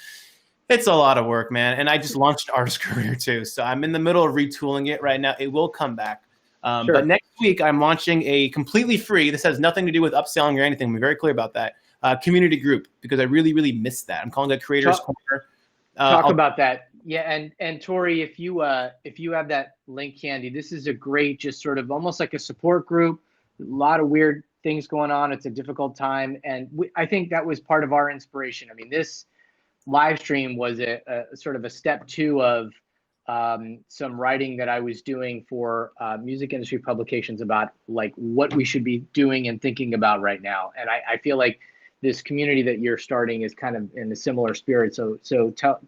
it's a lot of work, man. And I just launched an artist career too. So I'm in the middle of retooling it right now. It will come back. But next week, I'm launching a completely free, this has nothing to do with upselling or anything. I'm very clear about that. Community group, because I really, really missed that. I'm calling it Creators Corner. Talk about that. Yeah. And Tori, if you have that link handy, this is a great, just sort of almost like a support group. A lot of weird things going on. It's a difficult time. And I think that was part of our inspiration. I mean, this live stream was a sort of a step 2 of some writing that I was doing for music industry publications about like what we should be doing and thinking about right now. And I feel like this community that you're starting is kind of in a similar spirit. So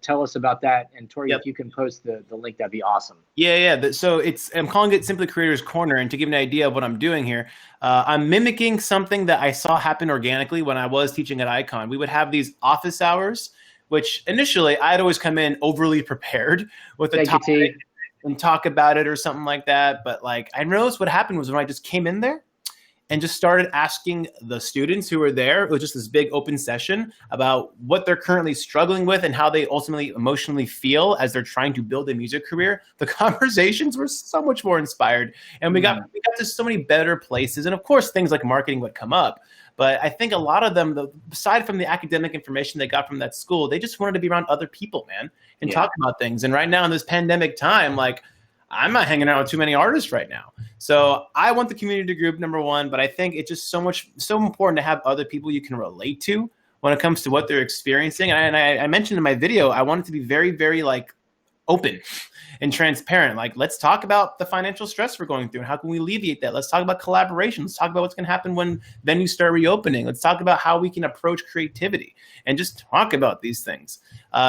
tell us about that. And Tori, if you can post the link, that'd be awesome. Yeah. So I'm calling it simply Creators Corner. And to give you an idea of what I'm doing here, I'm mimicking something that I saw happen organically when I was teaching at Icon. We would have these office hours, which initially I'd always come in overly prepared with a topic and talk about it or something like that. But like I noticed what happened was when I just came in there and just started asking the students who were there, it was just this big open session about what they're currently struggling with and how they ultimately emotionally feel as they're trying to build a music career. The conversations were so much more inspired, and we got to so many better places. And of course, things like marketing would come up. But I think a lot of them, aside from the academic information they got from that school, they just wanted to be around other people, man, and talk about things. And right now in this pandemic time, like I'm not hanging out with too many artists right now. So I want the community group, number one, but I think it's just so important to have other people you can relate to when it comes to what they're experiencing. And I mentioned in my video, I want it to be very, very like open and transparent. Like, let's talk about the financial stress we're going through and how can we alleviate that. Let's talk about collaboration. Let's talk about what's going to happen when venues start reopening. Let's talk about how we can approach creativity and just talk about these things.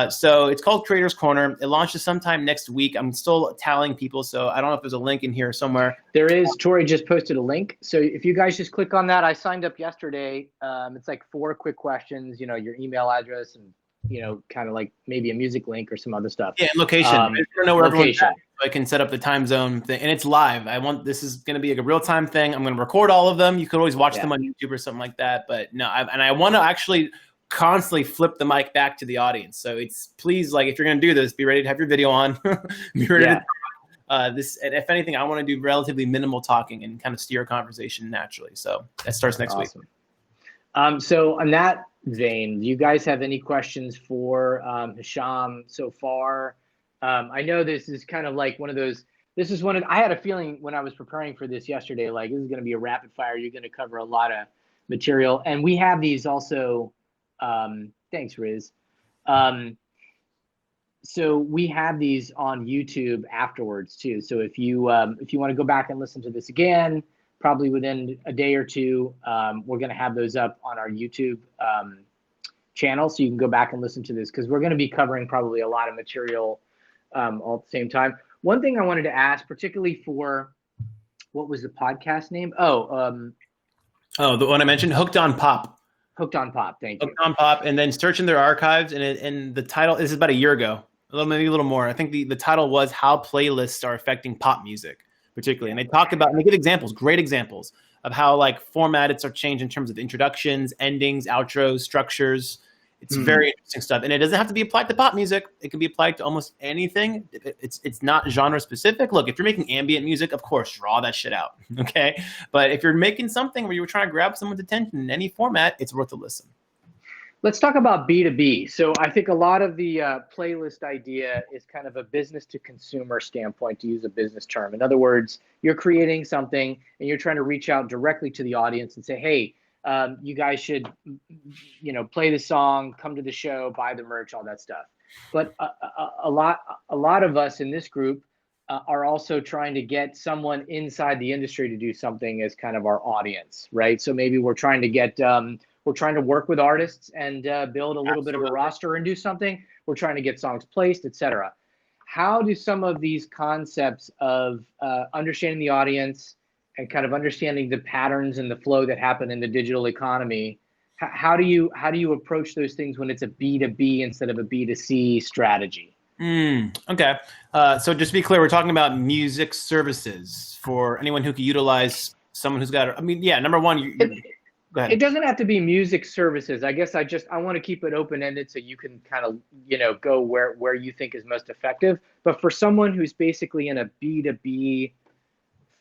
So it's called Creators Corner. It launches sometime next week. I'm still tallying people, so I don't know if there's a link in here somewhere. There is. Tori just posted a link. So if you guys just click on that, I signed up yesterday. It's like 4 quick questions, you know, your email address and, you know, kind of like maybe a music link or some other stuff. Yeah, location. I just want to know where everyone's at, so I can set up the time zone thing. And it's live. This is going to be like a real-time thing. I'm going to record all of them. You could always watch them on YouTube or something like that. But no, I want to actually constantly flip the mic back to the audience. So it's, please, like, if you're going to do this, be ready to have your video on. Be ready to this. And if anything, I want to do relatively minimal talking and kind of steer a conversation naturally. So that starts next week. So on that vein, do you guys have any questions for Hisham so far? I know this is kind of like one of those, I had a feeling when I was preparing for this yesterday, like this is going to be a rapid fire. You're going to cover a lot of material. And we have these also. Thanks, Riz. So we have these on YouTube afterwards too. So if you want to go back and listen to this again, probably within a day or two, we're going to have those up on our YouTube channel, so you can go back and listen to this, because we're going to be covering probably a lot of material all at the same time. One thing I wanted to ask, particularly for, what was the podcast name? The one I mentioned, Hooked on Pop. Hooked on Pop. Thank you. Hooked on Pop, and then search in their archives, and the title, this is about a year ago, maybe a little more. I think the title was How Playlists Are Affecting Pop Music, particularly. And they talk about, and they give examples, great examples of how like formatted are changed in terms of introductions, endings, outros, structures. It's very interesting stuff. And it doesn't have to be applied to pop music. It can be applied to almost anything. It's not genre specific. Look, if you're making ambient music, of course, draw that shit out. Okay. But if you're making something where you're trying to grab someone's attention in any format, it's worth a listen. Let's talk about B2B. So I think a lot of the playlist idea is kind of a business to consumer standpoint, to use a business term. In other words, you're creating something and you're trying to reach out directly to the audience and say, hey, you guys should, play the song, come to the show, buy the merch, all that stuff. But a lot of us in this group are also trying to get someone inside the industry to do something as kind of our audience, right? So maybe we're trying to get, we're trying to work with artists and build a little bit of a roster and do something. We're trying to get songs placed, etc. How do some of these concepts of understanding the audience and kind of understanding the patterns and the flow that happen in the digital economy, how do you approach those things when it's a B2B instead of a B2C strategy? Okay. So just to be clear, we're talking about music services for anyone who can utilize someone who's got, number one, go ahead. It doesn't have to be music services. I guess I want to keep it open-ended so you can kind of, go where you think is most effective. But for someone who's basically in a B2B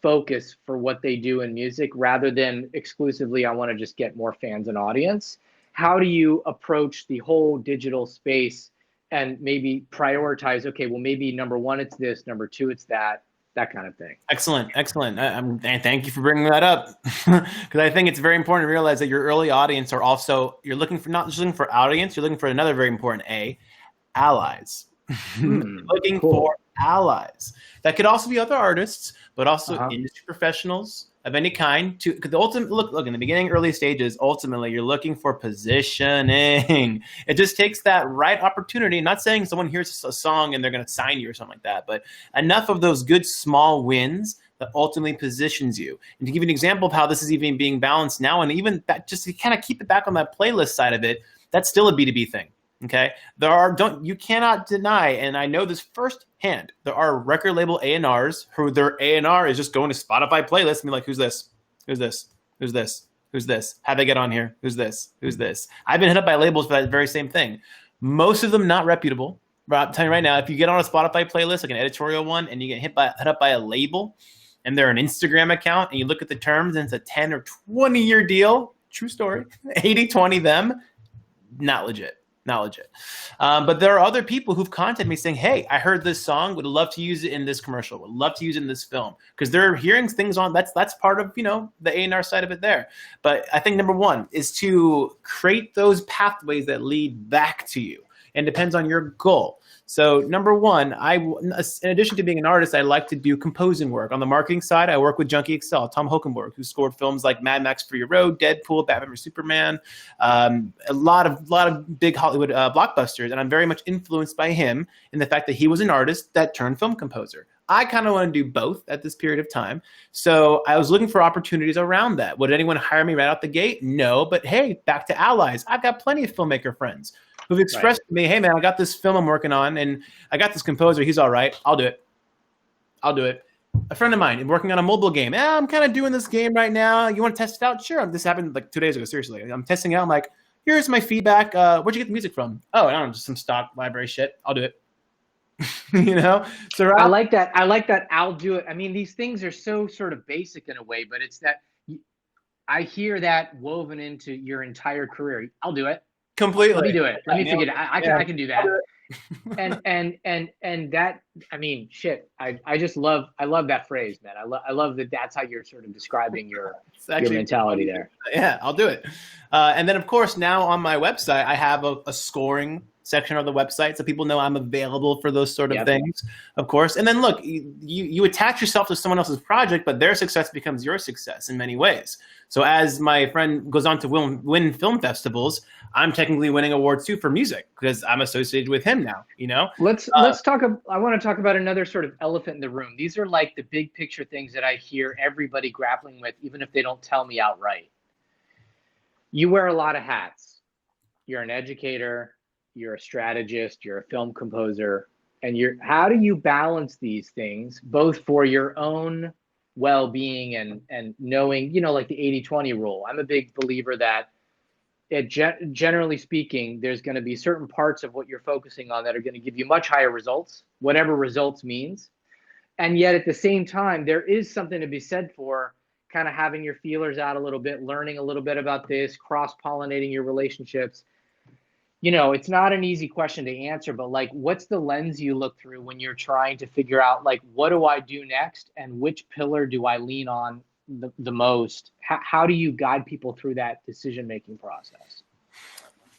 focus for what they do in music, rather than exclusively, I want to just get more fans and audience, how do you approach the whole digital space and maybe prioritize, okay, well, maybe number one, it's this, number two, it's that kind of thing? Excellent. And thank you for bringing that up, because I think it's very important to realize that your early audience are also, you're looking for, not just looking for audience, you're looking for another very important allies. Looking for allies. That could also be other artists, but also industry professionals of any kind. Because the ultimate look in the beginning, early stages, ultimately you're looking for positioning. It just takes that right opportunity. Not saying someone hears a song and they're going to sign you or something like that, but enough of those good small wins that ultimately positions you. And to give you an example of how this is even being balanced now, and even that, just to kind of keep it back on that playlist side of it, that's still a B2B thing. Okay, you cannot deny, and I know this firsthand, there are record label A&Rs who their A&R is just going to Spotify playlists and be like, who's this? Who's this? Who's this? Who's this? How'd they get on here? Who's this? Who's this? I've been hit up by labels for that very same thing. Most of them not reputable. But I'm telling you right now, if you get on a Spotify playlist, like an editorial one, and you get hit up by a label, and they're an Instagram account, and you look at the terms, and it's a 10 or 20-year deal, true story, 80-20 them, not legit. But there are other people who've contacted me saying, hey, I heard this song, would love to use it in this commercial, would love to use it in this film, because they're hearing things on, that's part of, the A&R side of it there. But I think number one is to create those pathways that lead back to you, and depends on your goal. So number one, in addition to being an artist, I like to do composing work. On the marketing side, I work with Junkie Excel, Tom Hokenborg, who scored films like Mad Max Fury Road, Deadpool, Batman vs Superman, a lot of big Hollywood blockbusters. And I'm very much influenced by him in the fact that he was an artist that turned film composer. I kind of want to do both at this period of time. So I was looking for opportunities around that. Would anyone hire me right out the gate? No, but hey, back to allies. I've got plenty of filmmaker friends who've expressed to me, hey man, I got this film I'm working on and I got this composer, he's all right, I'll do it. A friend of mine working on a mobile game, I'm kind of doing this game right now, you want to test it out? Sure. This happened like 2 days ago, seriously. I'm testing it out, I'm like, here's my feedback, where'd you get the music from? Oh, I don't know, just some stock library shit, I'll do it. So I like that, I'll do it. I mean, these things are so sort of basic in a way, but it's that I hear that woven into your entire career. I'll do it. Completely. Let me do it. Let me figure it out. I can do that. And that I mean, shit. I just love that phrase, man. I love that. That's how you're sort of describing It's your actually mentality there. yeah, I'll do it. And then of course now on my website I have a scoring section of the website so people know I'm available for those sort of Yep. things, of course. And then look, you attach yourself to someone else's project, but their success becomes your success in many ways. So as my friend goes on to win film festivals, I'm technically winning awards too for music because I'm associated with him now, you know? Let's talk. I want to talk about another sort of elephant in the room. These are like the big picture things that I hear everybody grappling with, even if they don't tell me outright. You wear a lot of hats. You're an educator, you're a strategist, you're a film composer, and how do you balance these things both for your own well-being and knowing, like the 80-20 rule. I'm a big believer that generally speaking, there's going to be certain parts of what you're focusing on that are going to give you much higher results, whatever results means. And yet at the same time, there is something to be said for kind of having your feelers out a little bit, learning a little bit about this, cross-pollinating your relationships. It's not an easy question to answer, but like, what's the lens you look through when you're trying to figure out, like, what do I do next and which pillar do I lean on the most? How do you guide people through that decision-making process?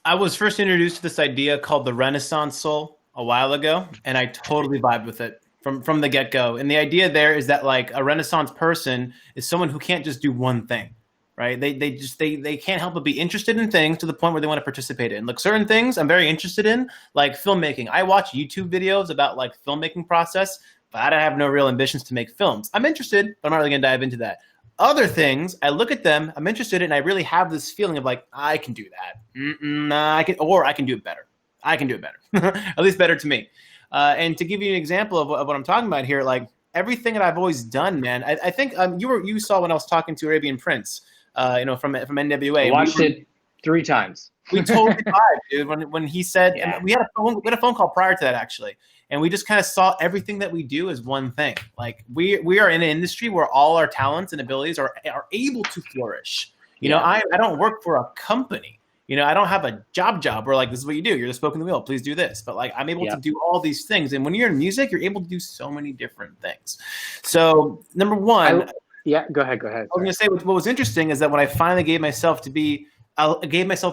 I was first introduced to this idea called the Renaissance soul a while ago, and I totally vibed with it from the get-go. And the idea there is that like a Renaissance person is someone who can't just do one thing, right? They can't help but be interested in things to the point where they want to participate in. Like certain things I'm very interested in, like filmmaking. I watch YouTube videos about like filmmaking process, but I have no real ambitions to make films. I'm interested, but I'm not really gonna dive into that. Other things, I look at them, I'm interested in, and I really have this feeling of like, I can do that. Nah, I can do it better. I can do it better, at least better to me. And to give you an example of what I'm talking about here, like everything that I've always done, man. I think you saw when I was talking to Arabian Prince, from NWA. I watched it 3 times. We totally vibed, dude. When he said, Yeah. we had a phone call prior to that actually, and we just kind of saw everything that we do as one thing. Like we are in an industry where all our talents and abilities are able to flourish. I don't work for a company. I don't have a job where like this is what you do. You're the spoke in the wheel. Please do this. But like I'm able to do all these things. And when you're in music, you're able to do so many different things. So number one, go ahead. I was going to say what was interesting is that when I finally gave myself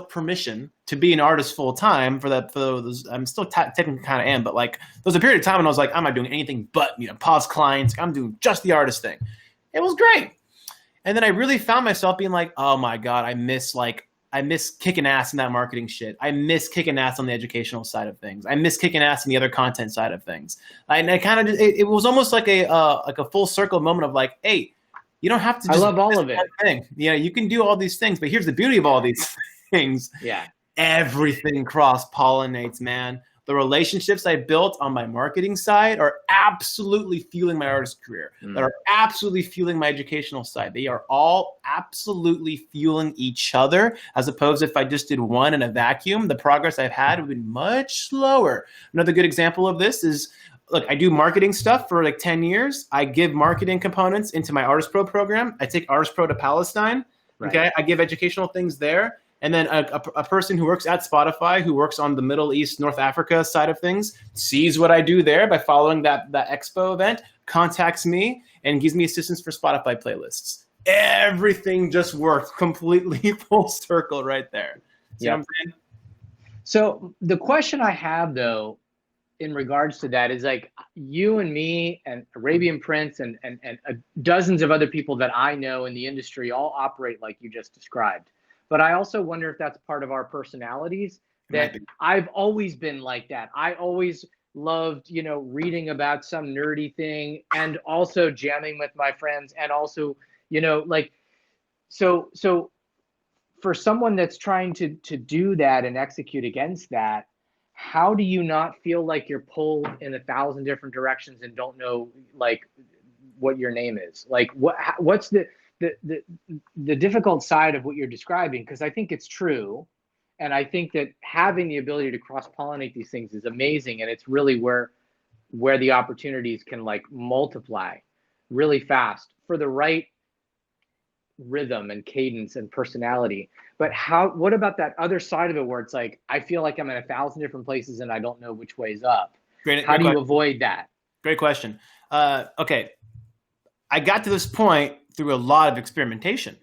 permission to be an artist full time for those. I'm still technically kind of am, but like there was a period of time when I was like, I'm not doing anything but pause clients. I'm doing just the artist thing. It was great, and then I really found myself being like, oh my god, I miss kicking ass in that marketing shit. I miss kicking ass on the educational side of things. I miss kicking ass in the other content side of things. And I kind of it was almost like a full circle moment of like, hey. You don't have to just I love all of it. Thing. You can do all these things, but here's the beauty of all these things. Yeah. Everything cross-pollinates, man. The relationships I built on my marketing side are absolutely fueling my artist career. That are absolutely fueling my educational side. They are all absolutely fueling each other, as opposed to if I just did one in a vacuum, the progress I've had would be much slower. Another good example of this is, look, I do marketing stuff for like 10 years. I give marketing components into my ArtistPro program. I take ArtistPro to Palestine. Right. Okay, I give educational things there. And then a person who works at Spotify, who works on the Middle East, North Africa side of things, sees what I do there by following that expo event, contacts me, and gives me assistance for Spotify playlists. Everything just worked completely full circle right there. See what I'm saying? So the question I have, though, in regards to that is like you and me and Arabian Prince and dozens of other people that I know in the industry all operate like you just described. But I also wonder if that's part of our personalities, that I've always been like that. I always loved, reading about some nerdy thing and also jamming with my friends and also, so for someone that's trying to do that and execute against that, how do you not feel like you're pulled in 1,000 different directions and don't know like what your name is? Like what's the difficult side of what you're describing? Because I think it's true, and I think that having the ability to cross-pollinate these things is amazing, and it's really where the opportunities can like multiply really fast for the right rhythm and cadence and personality. But what about that other side of it where it's like I feel like I'm in 1,000 different places and I don't know which way's up? How do you avoid that? Great question. Okay. I got to this point through a lot of experimentation.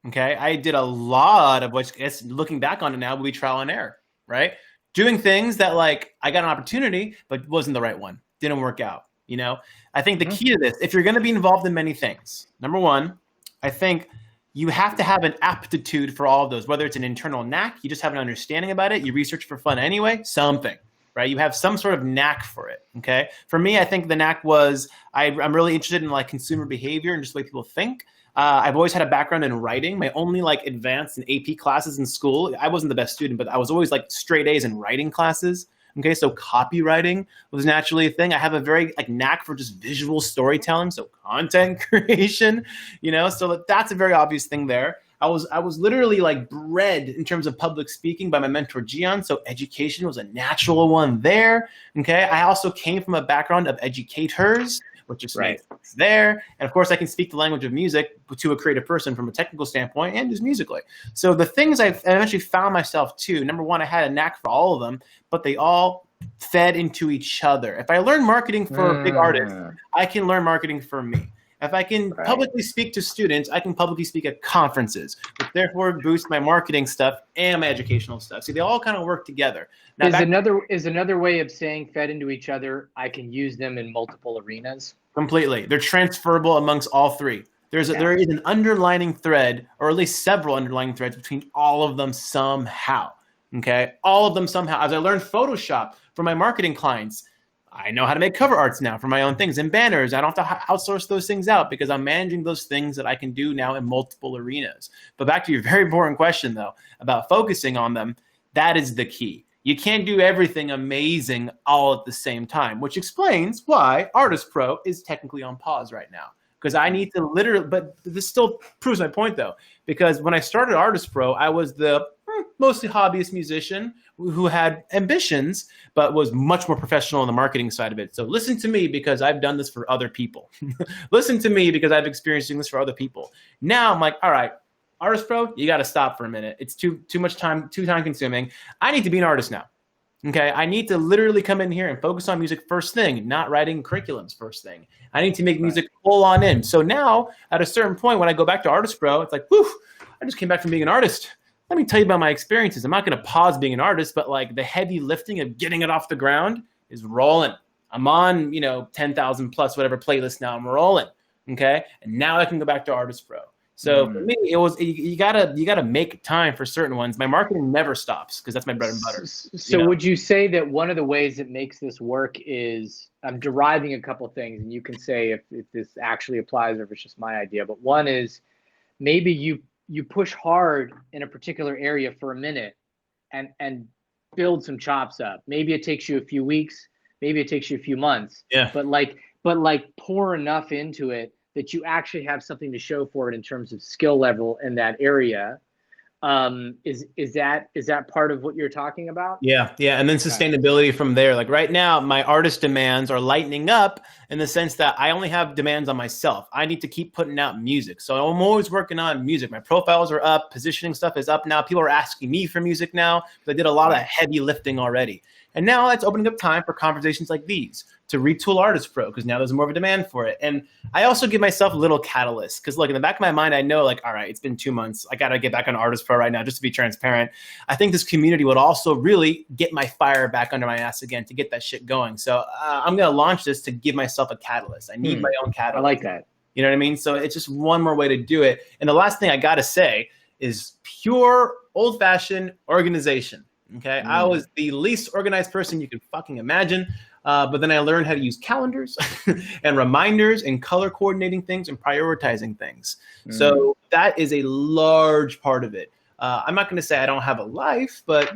Okay. I did a lot of what, looking back on it now, will be trial and error, right? Doing things that like I got an opportunity, but wasn't the right one. Didn't work out. You know, I think the key to this, if you're going to be involved in many things, number one, I think you have to have an aptitude for all of those, whether it's an internal knack, you just have an understanding about it, you research for fun anyway, something, right? You have some sort of knack for it, okay? For me, I think the knack was I'm really interested in like consumer behavior and just the way people think. I've always had a background in writing. My only like advanced and AP classes in school, I wasn't the best student, but I was always like straight A's in writing classes. Okay, so copywriting was naturally a thing. I have a very like knack for just visual storytelling, so content creation, you know, so that's a very obvious thing there. I was literally like bred in terms of public speaking by my mentor Gian, so education was a natural one there. Okay, I also came from a background of educators, which just makes sense there. And of course, I can speak the language of music to a creative person from a technical standpoint and just musically. So the things I eventually found myself to, number one, I had a knack for all of them, but they all fed into each other. If I learn marketing for a big artist, I can learn marketing for me. If I can publicly speak to students, I can publicly speak at conferences, which therefore boost my marketing stuff and my educational stuff. See, they all kind of work together. Now, is another way of saying fed into each other, I can use them in multiple arenas? Completely. They're transferable amongst all three. There is an underlining thread, or at least several underlying threads between all of them somehow. Okay? All of them somehow. As I learned Photoshop for my marketing clients, I know how to make cover arts now for my own things and banners. I don't have to outsource those things out because I'm managing those things that I can do now in multiple arenas. But back to your very important question, though, about focusing on them, that is the key. You can't do everything amazing all at the same time, which explains why ArtistPro is technically on pause right now. Because I need to literally, but this still proves my point, though, because when I started ArtistPro, I was the mostly hobbyist musician who had ambitions, but was much more professional on the marketing side of it. So listen to me because I've done this for other people. Listen to me because I've experienced doing this for other people. Now I'm like, all right, ArtistPro, you got to stop for a minute. It's too much time, too time consuming. I need to be an artist now. Okay, I need to literally come in here and focus on music first thing, not writing curriculums first thing. I need to make music full on in. So now, at a certain point, when I go back to ArtistPro, it's like, whew, I just came back from being an artist. Let me tell you about my experiences. I'm not going to pause being an artist, but like the heavy lifting of getting it off the ground is rolling. I'm on, 10,000 plus whatever playlist now. I'm rolling. Okay, and now I can go back to ArtistPro. So for me, it was you gotta make time for certain ones. My marketing never stops because that's my bread and butter. So would you say that one of the ways that makes this work is, I'm deriving a couple things, and you can say if this actually applies or if it's just my idea. But one is maybe you push hard in a particular area for a minute and build some chops up. Maybe it takes you a few weeks, maybe it takes you a few months. Yeah. But pour enough into it that you actually have something to show for it in terms of skill level in that area. Is that part of what you're talking about? Yeah. And then sustainability from there. Like right now, my artist demands are lightening up in the sense that I only have demands on myself. I need to keep putting out music. So I'm always working on music. My profiles are up, positioning stuff is up now. People are asking me for music now. I did a lot of heavy lifting already. And now it's opening up time for conversations like these to retool ArtistPro because now there's more of a demand for it. And I also give myself a little catalyst because look, in the back of my mind, I know like, all right, it's been 2 months. I got to get back on ArtistPro right now just to be transparent. I think this community would also really get my fire back under my ass again to get that shit going. So I'm going to launch this to give myself a catalyst. I need my own catalyst. I like that. You know what I mean? So it's just one more way to do it. And the last thing I got to say is pure old-fashioned organization. Okay, I was the least organized person you could fucking imagine, but then I learned how to use calendars and reminders and color coordinating things and prioritizing things. So that is a large part of it. I'm not going to say I don't have a life, but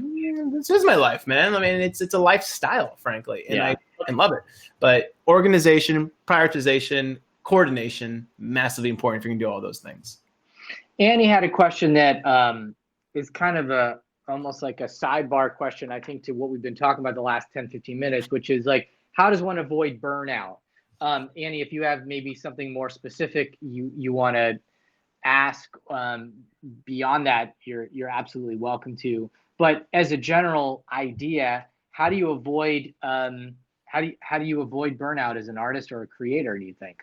this is my life, man. I mean, it's a lifestyle, frankly, and I fucking love it. But organization, prioritization, coordination, massively important if you can do all those things. Annie had a question that is kind of almost like a sidebar question, I think, to what we've been talking about the last 10, 15 minutes, which is like, how does one avoid burnout? Annie, if you have maybe something more specific you want to ask beyond that, you're absolutely welcome to. But as a general idea, how do you avoid how do you avoid burnout as an artist or a creator, do you think?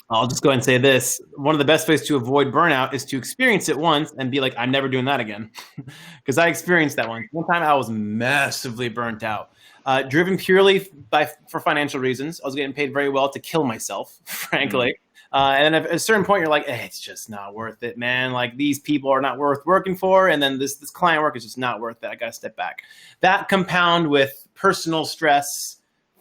I'll just go ahead and say this. One of the best ways to avoid burnout is to experience it once and be like, I'm never doing that again. Because I experienced that once. One time I was massively burnt out, driven purely for financial reasons. I was getting paid very well to kill myself, frankly. And then at a certain point, you're like, hey, it's just not worth it, man. Like, these people are not worth working for. And then this client work is just not worth it. I got to step back. That compound with personal stress,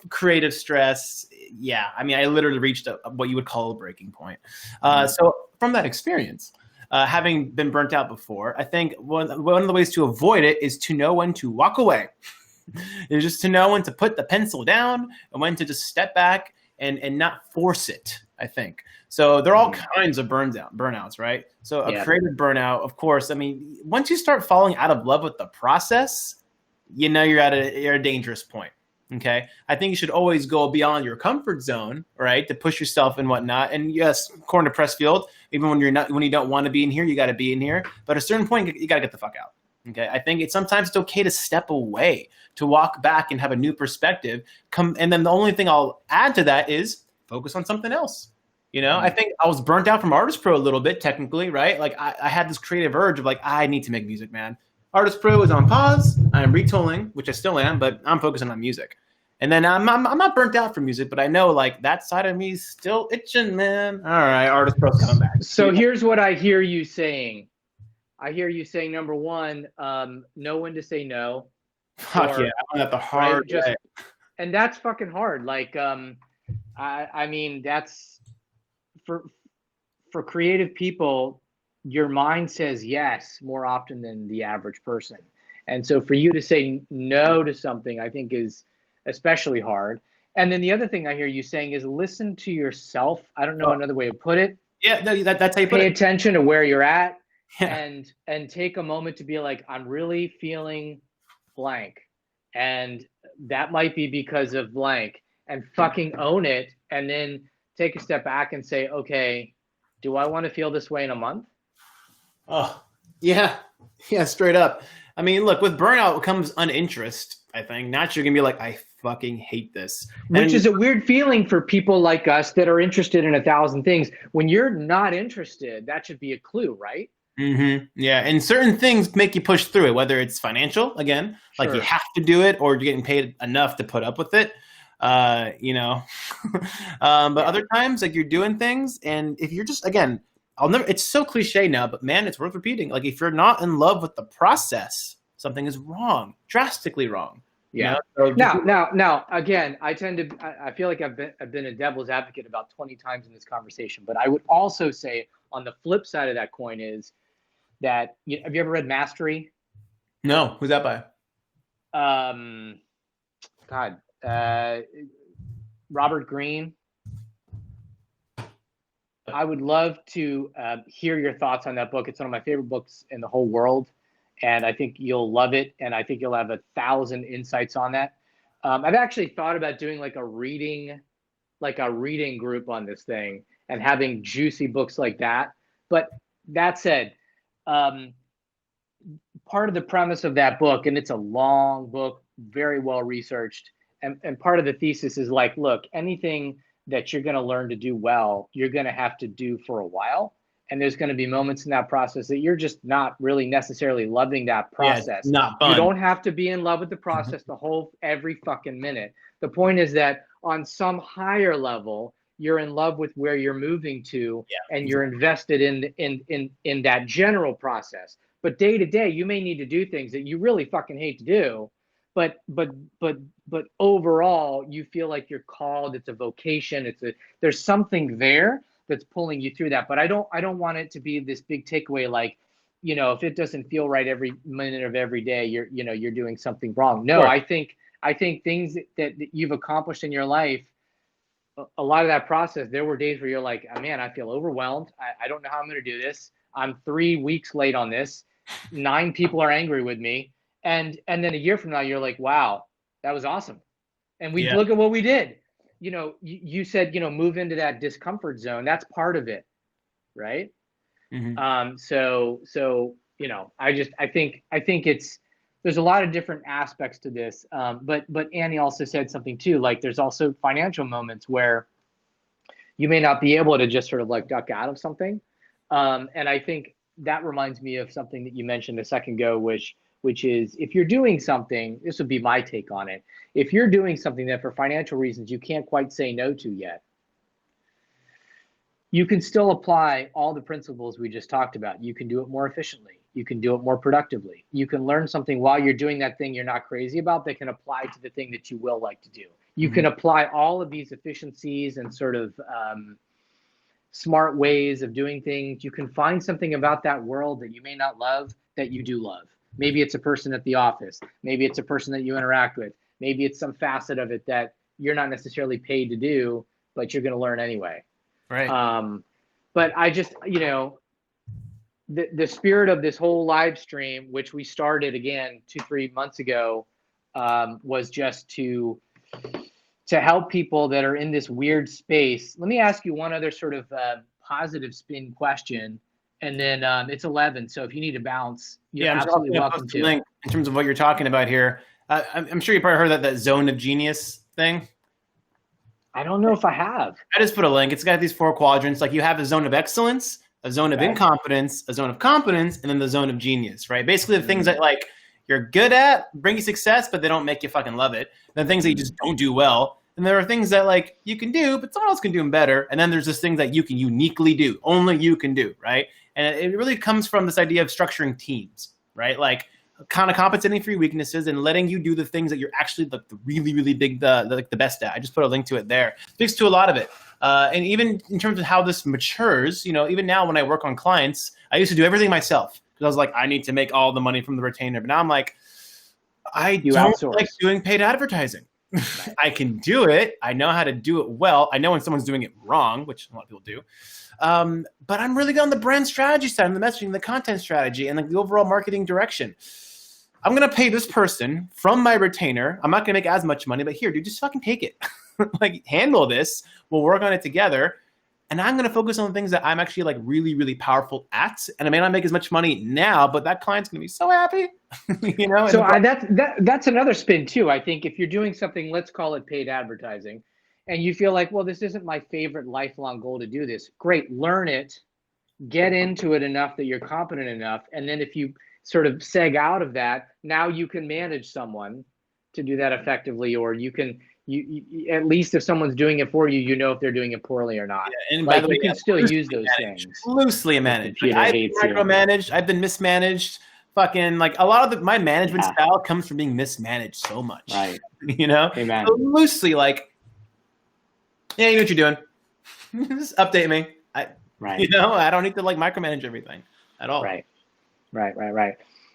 creative stress. Yeah, I mean, I literally reached what you would call a breaking point. So from that experience, having been burnt out before, I think one of the ways to avoid it is to know when to walk away. It's just to know when to put the pencil down and when to just step back and not force it, I think. So there are all kinds of burnouts, right? So a creative burnout, of course, I mean, once you start falling out of love with the process, you know you're at a dangerous point. Okay, I think you should always go beyond your comfort zone, right, to push yourself and whatnot. And yes, according to Pressfield, even when you don't want to be in here, you got to be in here. But at a certain point, you got to get the fuck out. Okay, I think sometimes it's okay to step away, to walk back and have a new perspective. And then the only thing I'll add to that is focus on something else. You know, I think I was burnt out from ArtistPro a little bit, technically, right? Like I had this creative urge of like, I need to make music, man. ArtistPro is on pause. I'm retooling, which I still am, but I'm focusing on music. And then I'm not burnt out from music, but I know like that side of me is still itching, man. All right, ArtistPro's coming back. So here's what I hear you saying. I hear you saying, number one, know when to say no. Fuck yeah, I'm at the hard way. And that's fucking hard. Like, I mean, that's for creative people, your mind says yes more often than the average person. And so for you to say no to something, I think is especially hard. And then the other thing I hear you saying is listen to yourself. I don't know another way to put it. Yeah, no, that's how you put it. Pay attention to where you're at and take a moment to be like, I'm really feeling blank. And that might be because of blank, and fucking own it. And then take a step back and say, okay, do I want to feel this way in a month? Oh, yeah. Yeah, straight up. I mean, look, with burnout comes uninterest, I think. Naturally, you're going to be like, I fucking hate this. Which is a weird feeling for people like us that are interested in 1,000 things. When you're not interested, that should be a clue, right? Mm-hmm. Yeah, and certain things make you push through it, whether it's financial, again, like you have to do it, or you're getting paid enough to put up with it. You know, but other times, like you're doing things, and if you're just, again, it's so cliche now, but man, it's worth repeating. Like if you're not in love with the process, something is wrong, drastically wrong. Yeah. You know? Now, again, I feel like I've been a devil's advocate about 20 times in this conversation, but I would also say on the flip side of that coin is that, have you ever read Mastery? No. Who's that by? Robert Greene. I would love to hear your thoughts on that book. It's one of my favorite books in the whole world, and I think you'll love it, and I think you'll have 1,000 insights on that. I've actually thought about doing like a reading group on this thing and having juicy books like that. But that said, part of the premise of that book, and it's a long book, very well researched, and part of the thesis is like, look, anything that you're going to learn to do well, you're going to have to do for a while. And there's going to be moments in that process that you're just not really necessarily loving that process. Yeah, it's not fun. You don't have to be in love with the process every fucking minute. The point is that on some higher level, you're in love with where you're moving to, and you're invested in that general process. But day to day, you may need to do things that you really fucking hate to do. But overall, you feel like you're called. It's a vocation. There's something there that's pulling you through that. But I don't want it to be this big takeaway like, if it doesn't feel right every minute of every day, you're doing something wrong. No, I think things that you've accomplished in your life, a lot of that process, there were days where you're like, oh, man, I feel overwhelmed. I don't know how I'm going to do this. I'm 3 weeks late on this. 9 people are angry with me. And then a year from now, you're like, wow, that was awesome. And we look at what we did. You said, move into that discomfort zone. That's part of it. Right. Mm-hmm. So, I think it's there's a lot of different aspects to this. But Annie also said something too, like there's also financial moments where you may not be able to just sort of like duck out of something. And I think that reminds me of something that you mentioned a second ago, which is if you're doing something, this would be my take on it. If you're doing something that for financial reasons you can't quite say no to yet, you can still apply all the principles we just talked about. You can do it more efficiently. You can do it more productively. You can learn something while you're doing that thing you're not crazy about that can apply to the thing that you will like to do. You can apply all of these efficiencies and sort of smart ways of doing things. You can find something about that world that you may not love that you do love. Maybe it's a person at the office. Maybe it's a person that you interact with. Maybe it's some facet of it that you're not necessarily paid to do, but you're going to learn anyway. Right. But I just, you know, the spirit of this whole live stream, which we started again 2-3 months ago, was just to help people that are in this weird space. Let me ask you one other sort of positive spin question, and then it's 11. So if you need to bounce, you're absolutely welcome to. Link in terms of what you're talking about here, I'm sure you probably heard that zone of genius thing. I don't know if I have. I just put a link. It's got these 4 quadrants. Like you have a zone of excellence, a zone of incompetence, a zone of competence, and then the zone of genius, right? Basically the things that like you're good at, bring you success, but they don't make you fucking love it. Then things that you just don't do well. And there are things that like you can do, but someone else can do them better. And then there's this thing that you can uniquely do, only you can do, right? And it really comes from this idea of structuring teams, right? Like kind of compensating for your weaknesses and letting you do the things that you're actually like the really big, the best at. I just put a link to it there. Speaks to a lot of it. And even in terms of how this matures, you know, even now when I work on clients, I used to do everything myself because I was like, I need to make all the money from the retainer. But now I'm like, I don't like doing paid advertising. I can do it. I know how to do it well. I know when someone's doing it wrong, which a lot of people do. But I'm really good on the brand strategy side and the messaging, the content strategy, and like the overall marketing direction. I'm going to pay this person from my retainer. I'm not going to make as much money, but here, dude, just fucking take it. Like, handle this. We'll work on it together. And I'm going to focus on the things that I'm actually like really powerful at. And I may not make as much money now, but that client's going to be so happy. You know? So that's another spin too. I think if you're doing something, let's call it paid advertising, and you feel like, well, this isn't my favorite lifelong goal to do this. Great. Learn it. Get into it enough that you're competent enough. And then if you sort of seg out of that, now you can manage someone to do that effectively, or you can, you at least if someone's doing it for you, you know if they're doing it poorly or not. Yeah, and like, by the way, you can still use those things. Loosely managed. Like, I've been micromanaged. I've been mismanaged. Fucking like a lot of my management style comes from being mismanaged so much. Right. You know? Amen. So loosely like, yeah, you know what you're doing. Just update me. Right. You know, I don't need to like micromanage everything at all. Right.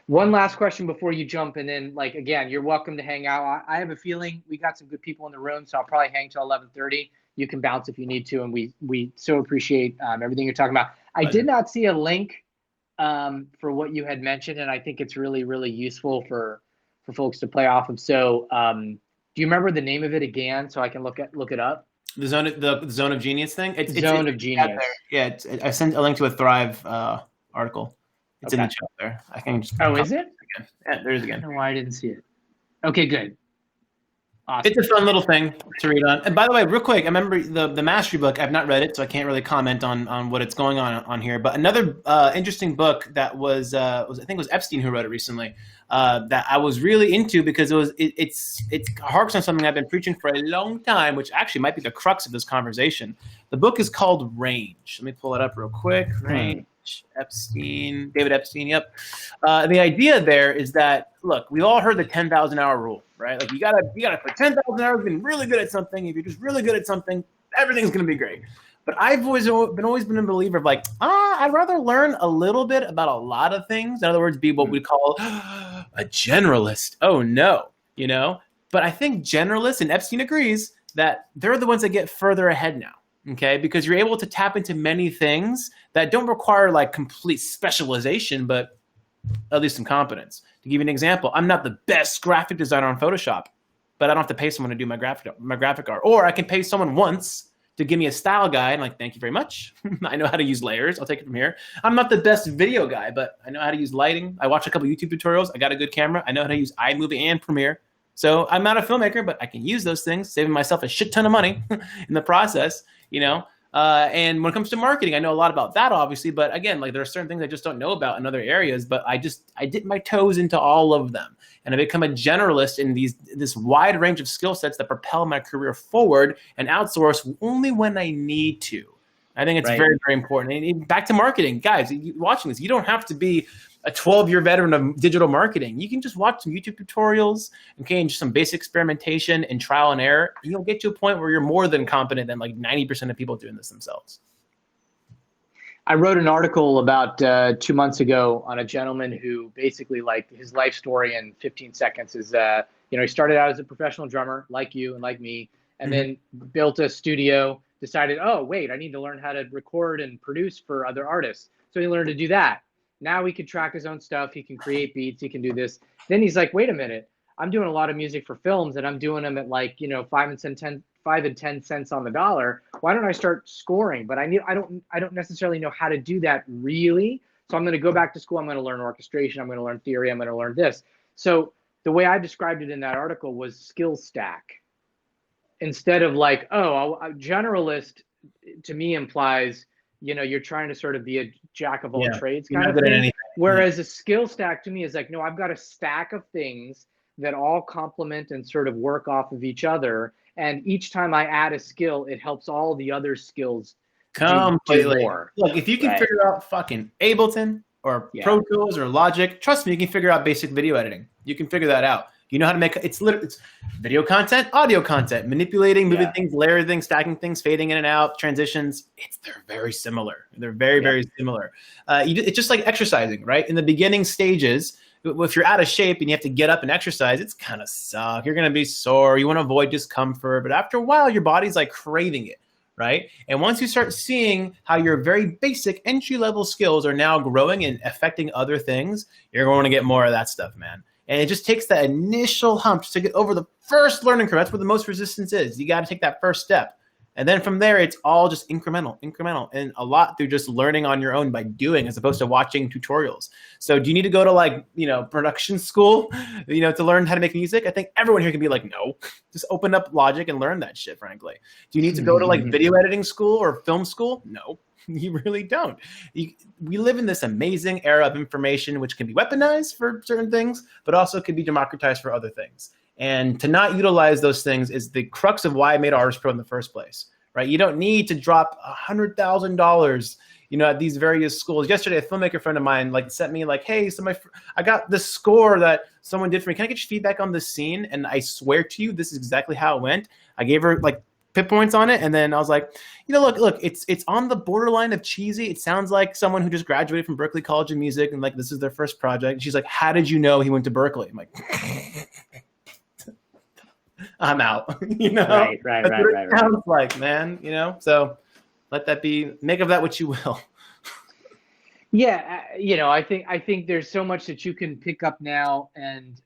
One last question before you jump, and then like again, you're welcome to hang out. I have a feeling we got some good people in the room, so I'll probably hang till 11:30. You can bounce if you need to, and we so appreciate everything you're talking about. I did not see a link for what you had mentioned, and I think it's really useful for folks to play off of. So, do you remember the name of it again, so I can look it up? The zone of genius thing. It's zone of genius. Yeah, I sent a link to a Thrive article. It's in the chat there. I can just. Oh, is it? Again. Yeah, there it is again. I don't know why I didn't see it. Okay, good. Awesome. It's a fun little thing to read on. And by the way, real quick, I remember the mastery book. I've not read it, so I can't really comment on what it's going on here. But another interesting book that was I think it was Epstein who wrote it recently. That I was really into because it harks on something I've been preaching for a long time, which actually might be the crux of this conversation. The book is called Range. Let me pull it up real quick. Range. Epstein, David Epstein. Yep. The idea there is that, look, we all heard the 10,000 hour rule, right? Like you gotta put 10,000 hours, being really good at something. If you're just really good at something, everything's gonna be great. But I've always been a believer of like, I'd rather learn a little bit about a lot of things. In other words, be what we call a generalist. Oh no, you know. But I think generalists, and Epstein agrees, that they're the ones that get further ahead now. Okay, because you're able to tap into many things that don't require like complete specialization, but at least some competence. To give you an example, I'm not the best graphic designer on Photoshop, but I don't have to pay someone to do my graphic art, or I can pay someone once to give me a style guide. I'm like, thank you very much. I know how to use layers. I'll take it from here. I'm not the best video guy, but I know how to use lighting. I watch a couple YouTube tutorials. I got a good camera. I know how to use iMovie and Premiere. So I'm not a filmmaker, but I can use those things, saving myself a shit ton of money in the process, you know? And when it comes to marketing, I know a lot about that, obviously, but again, like there are certain things I just don't know about in other areas, but I dip my toes into all of them. And I become a generalist in this wide range of skill sets that propel my career forward and outsource only when I need to. I think it's very, very important. And back to marketing, guys, watching this, you don't have to be a 12-year veteran of digital marketing. You can just watch some YouTube tutorials, okay, and just some basic experimentation and trial and error. And you'll get to a point where you're more than competent than like 90% of people doing this themselves. I wrote an article about 2 months ago on a gentleman who basically, like, his life story in 15 seconds is, you know, he started out as a professional drummer like you and like me, and then built a studio, decided, oh, wait, I need to learn how to record and produce for other artists. So he learned to do that. Now he can track his own stuff. He can create beats. He can do this. Then he's like, wait a minute. I'm doing a lot of music for films, and I'm doing them at, like, you know, 5 and 10 cents on the dollar. Why don't I start scoring? But I don't necessarily know how to do that really. So I'm going to go back to school. I'm going to learn orchestration. I'm going to learn theory. I'm going to learn this. So the way I described it in that article was skill stack. Instead of like, oh, a generalist to me implies, you know, you're trying to sort of be a jack of all trades kind of thing. Whereas a skill stack to me is like, no, I've got a stack of things that all complement and sort of work off of each other. And each time I add a skill, it helps all the other skills do more. Look, if you can figure out fucking Ableton or Pro Tools or Logic, trust me, you can figure out basic video editing. You can figure that out. You know how to make it's video content, audio content, manipulating, moving things, layering things, stacking things, fading in and out, transitions. They're very similar. They're very, very similar. It's just like exercising, right? In the beginning stages, if you're out of shape and you have to get up and exercise, it's kind of suck. You're going to be sore. You want to avoid discomfort. But after a while, your body's like craving it, right? And once you start seeing how your very basic entry-level skills are now growing and affecting other things, you're going to get more of that stuff, man. And it just takes that initial hump to get over the first learning curve. That's where the most resistance is. You got to take that first step. And then from there, it's all just incremental, and a lot through just learning on your own by doing, as opposed to watching tutorials. So do you need to go to, like, you know, production school, you know, to learn how to make music? I think everyone here can be like, no, just open up Logic and learn that shit, frankly. Do you need to go to, like, video editing school or film school? No, you really don't. We live in this amazing era of information, which can be weaponized for certain things, but also can be democratized for other things. And to not utilize those things is the crux of why I made ArtistPro in the first place, right? You don't need to drop $100,000, you know, at these various schools. Yesterday, a filmmaker friend of mine like sent me like, hey, so I got this score that someone did for me. Can I get your feedback on this scene? And I swear to you, this is exactly how it went. I gave her like pip points on it, and then I was like, you know, look, it's on the borderline of cheesy. It sounds like someone who just graduated from Berklee College of Music, and like this is their first project. And she's like, how did you know he went to Berklee? I'm like, I'm out. You know, right. Sounds like, man, you know. So let that be. Make of that what you will. Yeah, you know, I think there's so much that you can pick up now and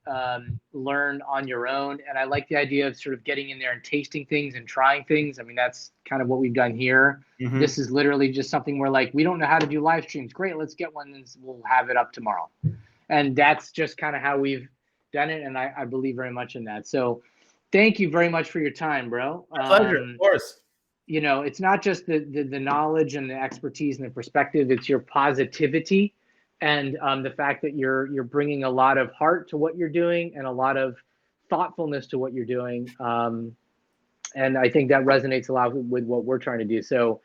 learn on your own. And I like the idea of sort of getting in there and tasting things and trying things. I mean, that's kind of what we've done here. Mm-hmm. This is literally just something where, like, we don't know how to do live streams. Great, let's get one and we'll have it up tomorrow. And that's just kind of how we've done it. And I believe very much in that. So thank you very much for your time, bro. My pleasure, of course. You know, it's not just the knowledge and the expertise and the perspective, it's your positivity and the fact that you're bringing a lot of heart to what you're doing and a lot of thoughtfulness to what you're doing. And I think that resonates a lot with what we're trying to do. So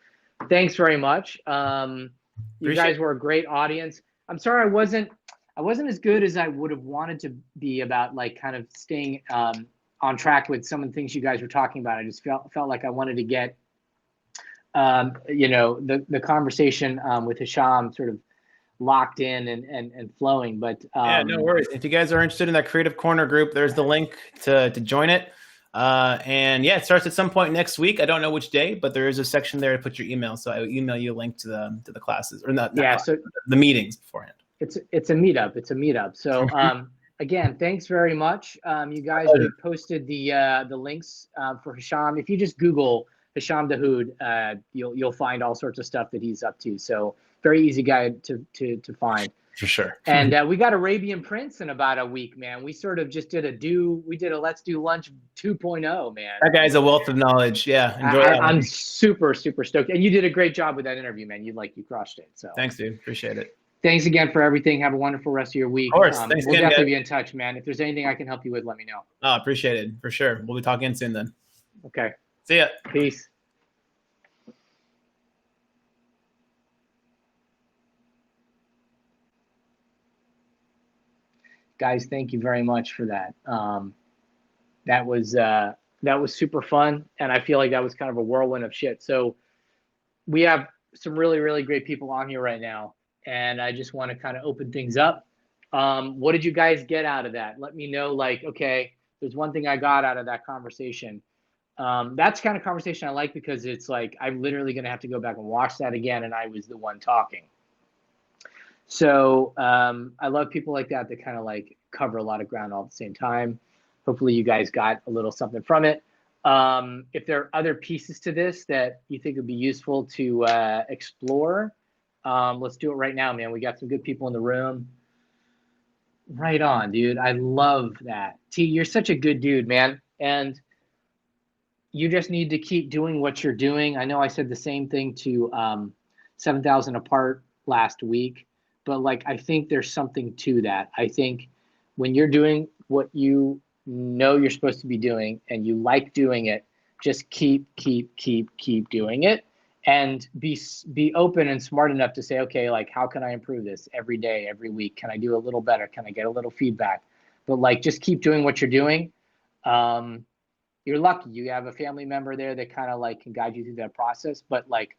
thanks very much. You guys were a great audience. I'm sorry I wasn't as good as I would have wanted to be about, like, kind of staying on track with some of the things you guys were talking about. I just felt like I wanted to get you know, the conversation with Hisham sort of locked in and flowing. But yeah, no worries. If you guys are interested in that Creative Corner group, there's the link to join it. And yeah, it starts at some point next week. I don't know which day, but there is a section there to put your email. So I will email you a link to the classes, or not so the meetings beforehand. It's a meetup. It's a meetup. So again, thanks very much. You guys, we posted the links for Hisham. If you just Google Hisham Dahud. You'll find all sorts of stuff that he's up to. So very easy guy to find. For sure. And we got Arabian Prince in about a week, man. We sort of just did a Let's Do Lunch 2.0, man. That guy's a wealth of knowledge. Yeah, enjoy that. I'm super stoked, and you did a great job with that interview, man. You crushed it. So thanks, dude. Appreciate it. Thanks again for everything. Have a wonderful rest of your week. Of course. Thanks we'll again, definitely guys. be in touch, man. If there's anything I can help you with, let me know. Oh, appreciate it. For sure. We'll be talking soon then. Okay. See ya. Peace. Guys, thank you very much for that. That was super fun, and I feel like that was kind of a whirlwind of shit. So we have some really great people on here right now, and I just want to kind of open things up. What did you guys get out of that? Let me know. Like, okay, there's one thing I got out of that conversation. That's the kind of conversation I like, because it's like I'm literally going to have to go back and watch that again, and I was the one talking. So I love people like that kind of like cover a lot of ground all at the same time. Hopefully you guys got a little something from it. If there are other pieces to this that you think would be useful to explore, let's do it right now, man. We got some good people in the room. Right on, dude. I love that. T, you're such a good dude, man. And you just need to keep doing what you're doing. I know I said the same thing to 7,000 Apart last week, but like, I think there's something to that. I think when you're doing what you know you're supposed to be doing and you like doing it, just keep doing it, and be open and smart enough to say, okay, like, how can I improve this every day, every week? Can I do a little better? Can I get a little feedback? But like, just keep doing what you're doing. You're lucky you have a family member there that kind of like can guide you through that process. But like,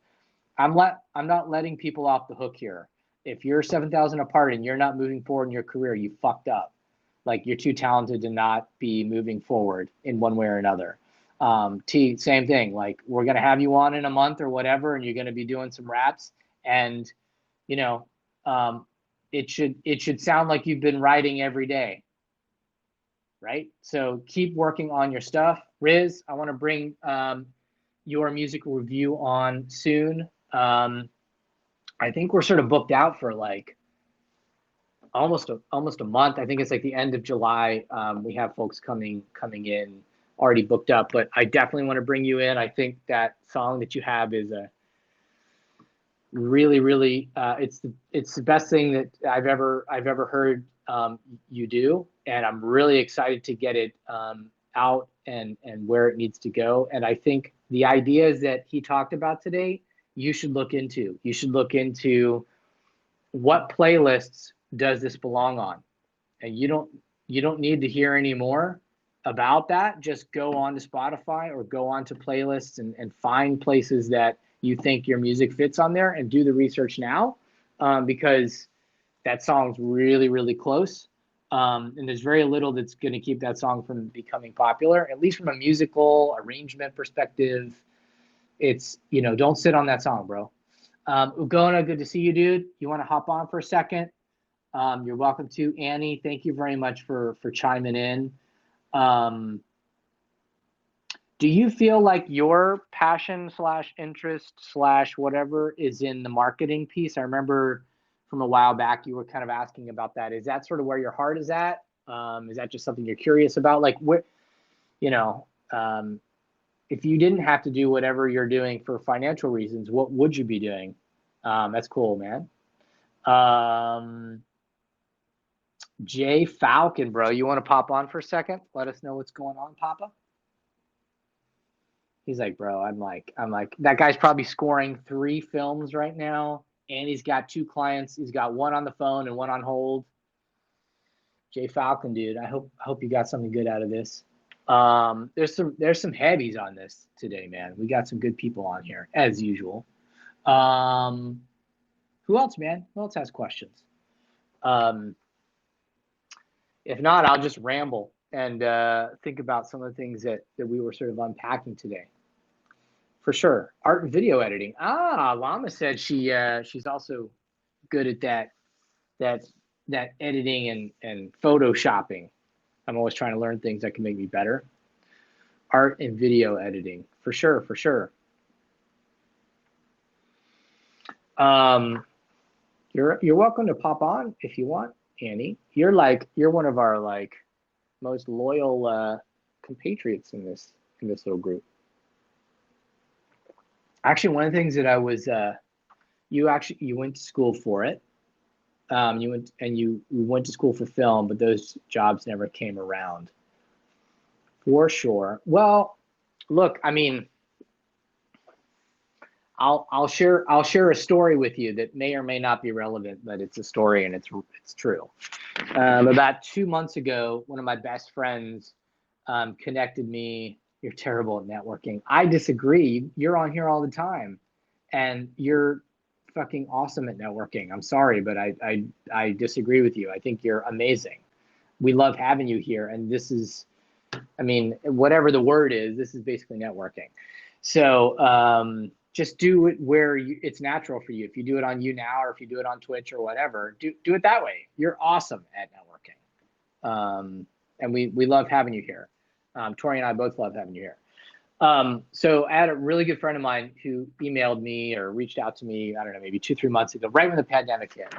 I'm not letting people off the hook here. If you're 7,000 Apart and you're not moving forward in your career, you fucked up. Like, you're too talented to not be moving forward in one way or another. T, same thing. Like, we're going to have you on in a month or whatever, and you're going to be doing some raps, and, you know, it should sound like you've been writing every day. Right? So keep working on your stuff. Riz, I want to bring your musical review on soon. I think we're sort of booked out for like almost a month. I think it's like the end of July. We have folks coming in already booked up, but I definitely want to bring you in. I think that song that you have is a really it's the best thing that I've ever heard you do, and I'm really excited to get it out and where it needs to go. And I think the ideas that he talked about today, you should look into. You should look into what playlists does this belong on, and you don't need to hear any more about that. Just go on to Spotify or go on to playlists and find places that you think your music fits on there, and do the research now, because that song's really close, and there's very little that's going to keep that song from becoming popular, at least from a musical arrangement perspective. It's, don't sit on that song, bro. Ugona, good to see you, dude. You want to hop on for a second? You're welcome to. Annie, thank you very much for chiming in. Do you feel like your passion / interest / whatever is in the marketing piece? I remember from a while back you were kind of asking about that. Is that sort of where your heart is at? Is that just something you're curious about? Like, what, if you didn't have to do whatever you're doing for financial reasons, what would you be doing? That's cool, man. Jay Falcon, bro, you want to pop on for a second? Let us know what's going on, Papa. He's like, bro, I'm like, that guy's probably scoring 3 films right now, and he's got 2 clients. He's got one on the phone and one on hold. Jay Falcon, dude, I hope you got something good out of this. There's some heavies on this today, man. We got some good people on here as usual. Who else, man? Who else has questions? If not, I'll just ramble and think about some of the things that we were sort of unpacking today. For sure. Art and video editing. Lama said she's also good at that editing and photoshopping. I'm always trying to learn things that can make me better. Art and video editing. For sure. You're welcome to pop on if you want, Annie. You're one of our like most loyal compatriots in this little group. Actually, one of the things that I was you went to school for it. You went to school for film, but those jobs never came around. For sure. Well, look, I mean, I'll share a story with you that may or may not be relevant, but it's a story and it's true. About 2 months ago, one of my best friends connected me. You're terrible at networking. I disagree. You're on here all the time, and you're fucking awesome at networking. I'm sorry, but I disagree with you. I think you're amazing. We love having you here, and this is, I mean, whatever the word is, this is basically networking. So just do it where it's natural for you. If you do it on You Now, or if you do it on Twitch or whatever, do it that way. You're awesome at networking, and we love having you here. Tori and I both love having you here. So I had a really good friend of mine who emailed me or reached out to me, I don't know, maybe 2-3 months ago, right when the pandemic hit.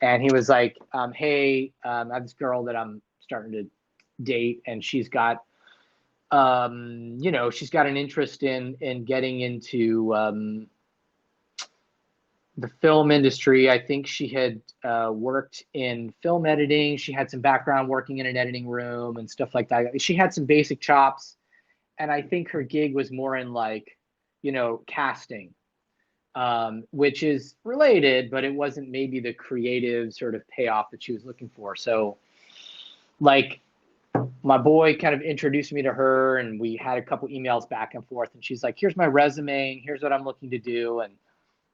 And he was like, hey, I have this girl that I'm starting to date, and she's got, she's got an interest in getting into the film industry. I think she had worked in film editing. She had some background working in an editing room and stuff like that. She had some basic chops. And I think her gig was more in like, casting, which is related, but it wasn't maybe the creative sort of payoff that she was looking for. So like my boy kind of introduced me to her, and we had a couple emails back and forth, and she's like, here's my resume, and here's what I'm looking to do. And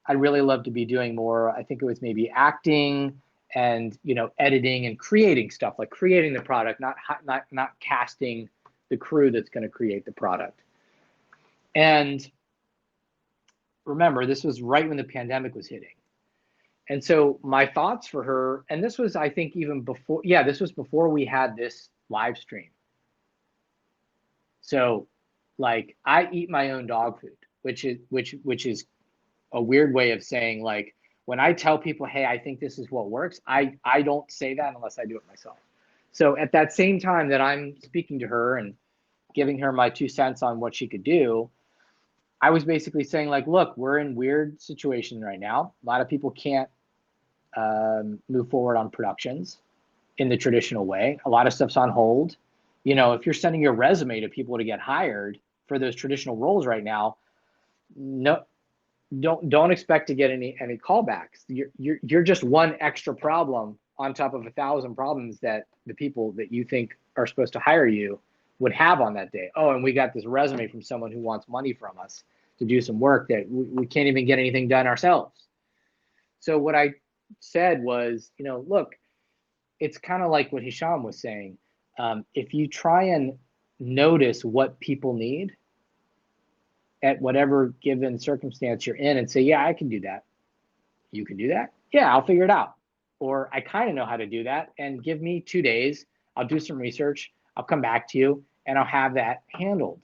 I'd really love to be doing more. I think it was maybe acting and, editing and creating stuff, like creating the product, not casting the crew that's going to create the product. And remember, this was right when the pandemic was hitting. And so my thoughts for her, and this was, I think, even before, this was before we had this live stream. So like I eat my own dog food, which is a weird way of saying, like, when I tell people, hey, I think this is what works, I don't say that unless I do it myself. So at that same time that I'm speaking to her and giving her my 2 cents on what she could do, I was basically saying, like, look, we're in weird situation right now. A lot of people can't move forward on productions in the traditional way. A lot of stuff's on hold. If you're sending your resume to people to get hired for those traditional roles right now, no, don't expect to get any callbacks. You're just one extra problem on top of 1,000 problems that the people that you think are supposed to hire you would have on that day. Oh, and we got this resume from someone who wants money from us to do some work that we can't even get anything done ourselves. So what I said was, look, it's kind of like what Hisham was saying. If you try and notice what people need at whatever given circumstance you're in and say, yeah, I can do that. You can do that? Yeah, I'll figure it out. Or I kind of know how to do that, and give me 2 days. I'll do some research. I'll come back to you and I'll have that handled.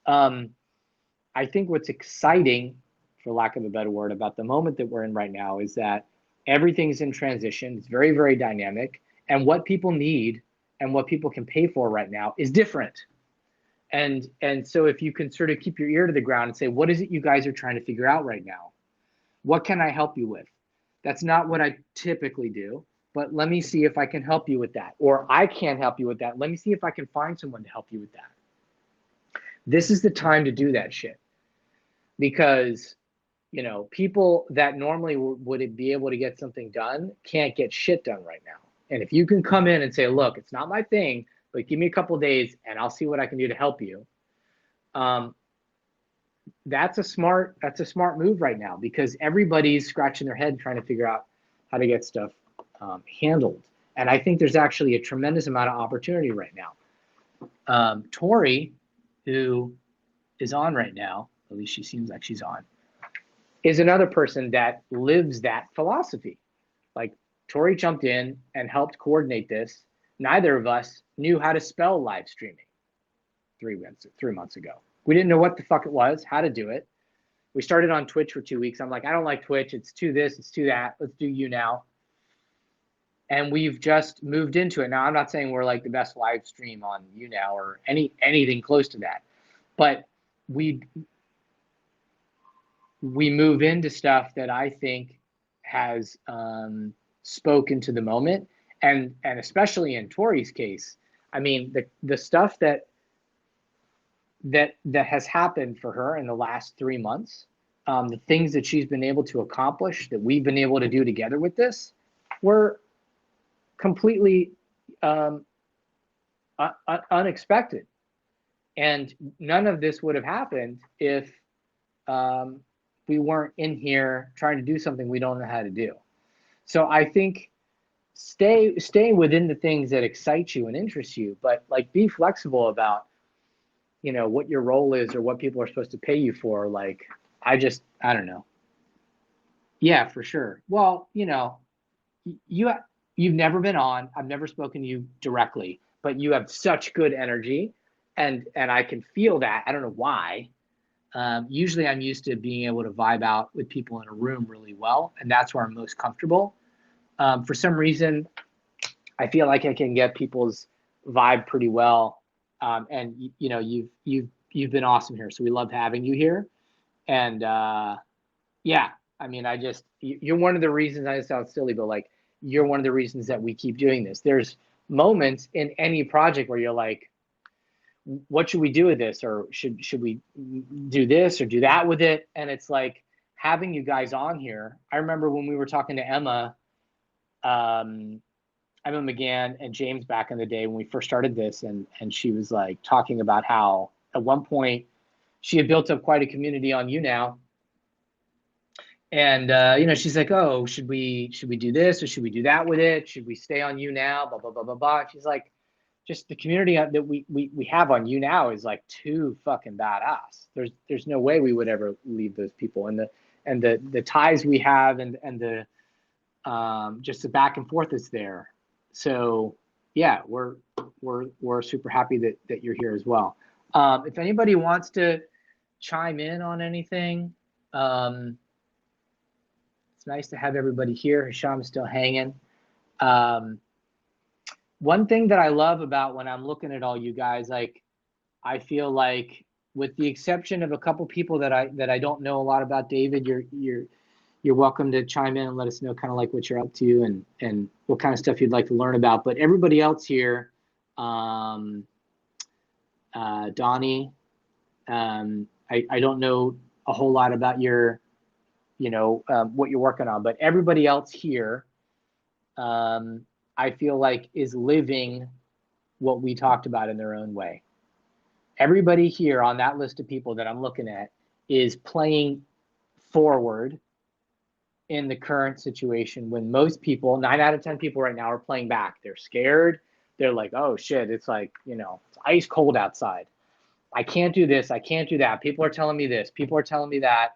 I think what's exciting, for lack of a better word, about the moment that we're in right now is that everything's in transition. It's very, very dynamic. And what people need and what people can pay for right now is different. And so if you can sort of keep your ear to the ground and say, what is it you guys are trying to figure out right now? What can I help you with? That's not what I typically do, but let me see if I can help you with that. Or I can't help you with that. Let me see if I can find someone to help you with that. This is the time to do that shit. Because, people that normally would be able to get something done can't get shit done right now. And if you can come in and say, look, it's not my thing, but give me a couple of days and I'll see what I can do to help you. That's a smart move right now, because everybody's scratching their head trying to figure out how to get stuff handled. And I think there's actually a tremendous amount of opportunity right now. Tori, who is on right now, at least she seems like she's on, is another person that lives that philosophy. Like, Tori jumped in and helped coordinate this. Neither of us knew how to spell live streaming 3 months ago. We didn't know what the fuck it was, how to do it. We started on Twitch for 2 weeks. I'm like, I don't like Twitch. It's too this, it's too that. Let's do YouNow. And we've just moved into it. Now, I'm not saying we're like the best live stream on YouNow or anything close to that, but we move into stuff that I think has spoken to the moment, and especially in Tori's case, I mean the stuff that has happened for her in the last 3 months, the things that she's been able to accomplish, that we've been able to do together with this, were completely unexpected, and none of this would have happened if we weren't in here trying to do something we don't know how to do. So I think stay within the things that excite you and interest you, but like be flexible about, you know, what your role is or what people are supposed to pay you for. Like, I don't know. Yeah, for sure. Well, you know, you've never been on. I've never spoken to you directly, but you have such good energy, and I can feel that. I don't know why. Usually I'm used to being able to vibe out with people in a room really well, and that's where I'm most comfortable. For some reason, I feel like I can get people's vibe pretty well. And you know, you've been awesome here, so we love having you here. And yeah, I mean, you're one of the reasons. I sound silly, but like, you're one of the reasons that we keep doing this. There's moments in any project where you're like, what should we do with this, or should we do this or do that with it? And it's like, having you guys on here. I remember when we were talking to Emma McGann and James back in the day when we first started this, and she was like talking about how at one point she had built up quite a community on YouNow, and you know, she's like, oh, should we do this or should we do that with it? Should we stay on YouNow? Blah blah blah blah blah. She's like, just the community that we have on YouNow is like too fucking badass. There's no way we would ever leave those people, and the ties we have, and the just the back and forth is there. So yeah, we're super happy that you're here as well. If anybody wants to chime in on anything, it's nice to have everybody here. Hisham's still hanging. One thing that I love about when I'm looking at all you guys, like, I feel like, with the exception of a couple people that I don't know a lot about, David, you're welcome to chime in and let us know kind of like what you're up to, and what kind of stuff you'd like to learn about. But everybody else here, Donnie, I don't know a whole lot about your, you know, what you're working on, but everybody else here, I feel like, is living what we talked about in their own way. Everybody here on that list of people that I'm looking at is playing forward in the current situation, when most people, 9 out of 10 people right now, are playing back. They're scared. They're like, oh shit, it's like, you know, it's ice cold outside. I can't do this. I can't do that. People are telling me this. People are telling me that.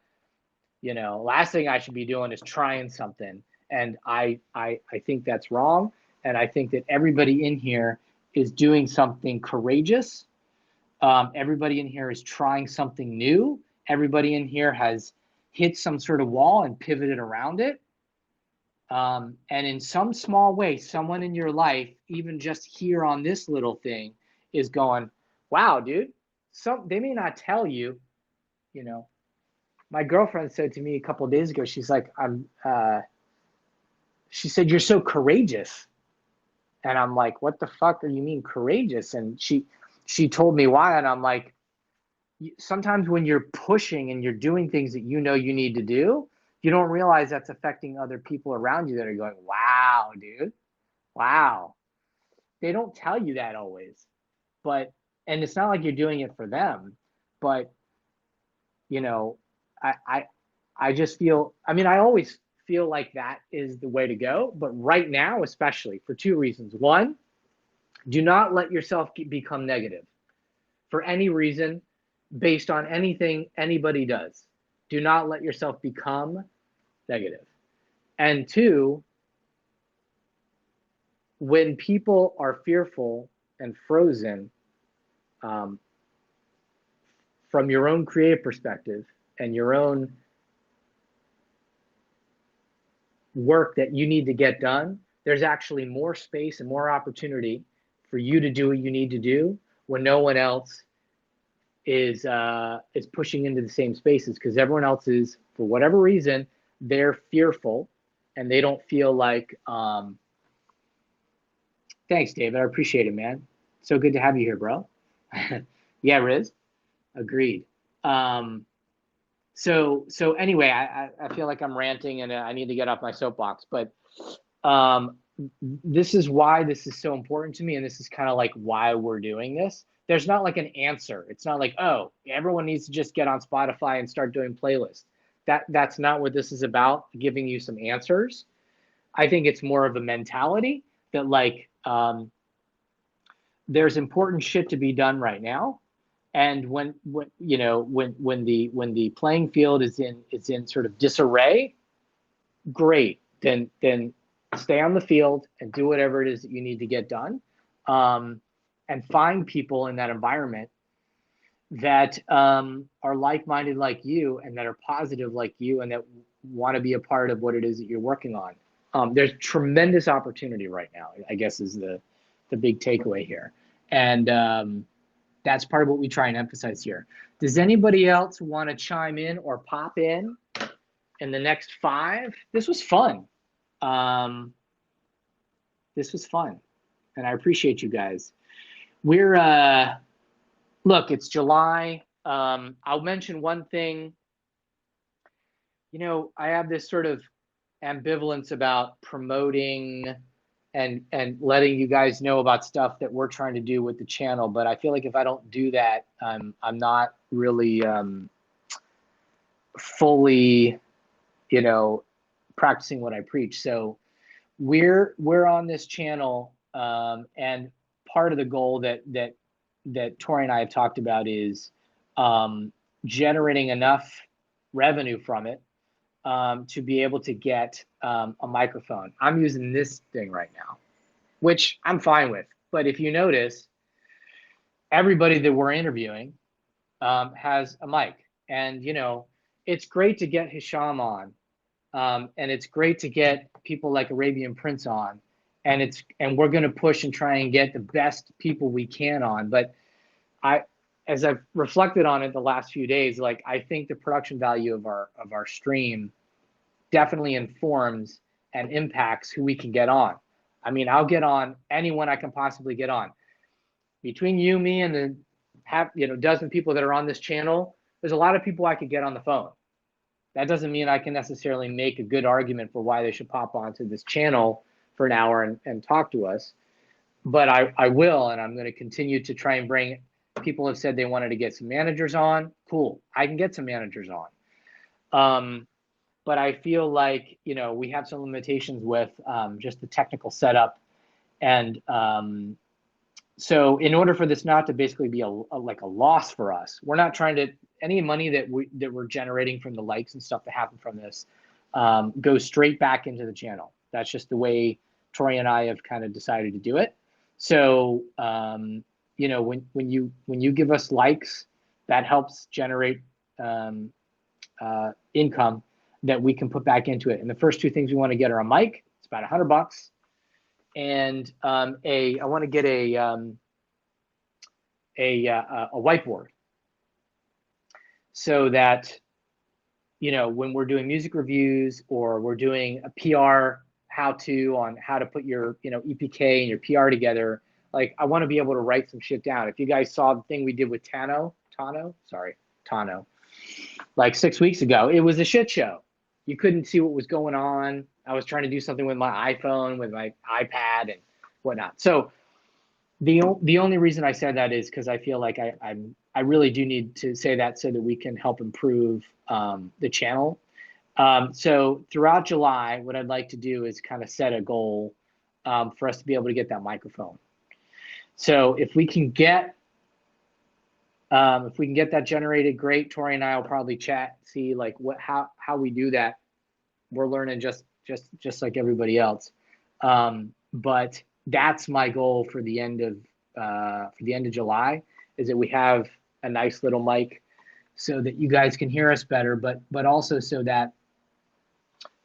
You know, last thing I should be doing is trying something. And I think that's wrong. And I think that everybody in here is doing something courageous. Everybody in here is trying something new. Everybody in here has hit some sort of wall and pivoted around it. And in some small way, someone in your life, even just here on this little thing, is going, wow, dude. They may not tell you, you know. My girlfriend said to me a couple of days ago, she's like, she said, you're so courageous. And I'm like, what the fuck do you mean courageous? And she told me why. And I'm like, sometimes when you're pushing and you're doing things that you know you need to do, you don't realize that's affecting other people around you that are going, wow, dude, wow. They don't tell you that always, and it's not like you're doing it for them, but, you know, I just feel, I mean, I always feel like that is the way to go, but right now, especially, for 2 reasons. One, do not let yourself become negative for any reason, based on anything anybody does. Do not let yourself become negative. And 2, when people are fearful and frozen, from your own creative perspective, and your own work that you need to get done, there's actually more space and more opportunity for you to do what you need to do when no one else is pushing into the same spaces, because everyone else is, for whatever reason, they're fearful and they don't feel like thanks, David. I appreciate it, man. So good to have you here, bro. Yeah, Riz. Agreed. So anyway, I feel like I'm ranting and I need to get off my soapbox, but this is why this is so important to me, and this is kind of like why we're doing this. There's not like an answer. It's not like, oh, everyone needs to just get on Spotify and start doing playlists. That's not what this is about, giving you some answers. I think it's more of a mentality that like there's important shit to be done right now. And when you know when the playing field is in sort of disarray, great. Then stay on the field and do whatever it is that you need to get done, and find people in that environment that are like-minded like you and that are positive like you and that want to be a part of what it is that you're working on. There's tremendous opportunity right now, I guess, is the big takeaway here. And that's part of what we try and emphasize here. Does anybody else want to chime in or pop in the next 5? This was fun. This was fun, and I appreciate you guys. We're look, it's July. I'll mention one thing. You know, I have this sort of ambivalence about promoting and letting you guys know about stuff that we're trying to do with the channel, but I feel like if I don't do that, I'm not really fully, you know, practicing what I preach. So we're on this channel, and part of the goal that Tori and I have talked about is generating enough revenue from it to be able to get a microphone. I'm using this thing right now, which I'm fine with. But if you notice, everybody that we're interviewing has a mic. And, you know, it's great to get Hisham on. And it's great to get people like Arabian Prince on. And we're going to push and try and get the best people we can on. But as I've reflected on it the last few days, like I think the production value of our stream definitely informs and impacts who we can get on. I mean, I'll get on anyone I can possibly get on. Between you, me, and the dozen people that are on this channel, there's a lot of people I could get on the phone. That doesn't mean I can necessarily make a good argument for why they should pop onto this channel for an hour and talk to us. But I will, and I'm going to continue to try and bring. People have said they wanted to get some managers on. Cool, I can get some managers on. But I feel like, you know, we have some limitations with just the technical setup. And so in order for this not to basically be like a loss for us, we're not trying to, any money that we're generating from the likes and stuff that happen from this goes straight back into the channel. That's just the way Tori and I have kind of decided to do it. So, you know, when you give us likes, that helps generate income that we can put back into it. And the first 2 things we want to get are a mic. It's about $100, and I want to get a whiteboard, so that, you know, when we're doing music reviews or we're doing a PR how-to on how to put your, you know, EPK and your PR together, like I want to be able to write some shit down. If you guys saw the thing we did with Tano, like 6 weeks ago, it was a shit show. You couldn't see what was going on. I was trying to do something with my iPhone, with my iPad and whatnot. So the only reason I said that is because I feel like I really do need to say that so that we can help improve the channel. So throughout July, what I'd like to do is kind of set a goal for us to be able to get that microphone. So if we can get that generated, great. Tori and I will probably chat, see like how we do that. We're learning just like everybody else. But that's my goal for the end of July, is that we have a nice little mic so that you guys can hear us better, but also so that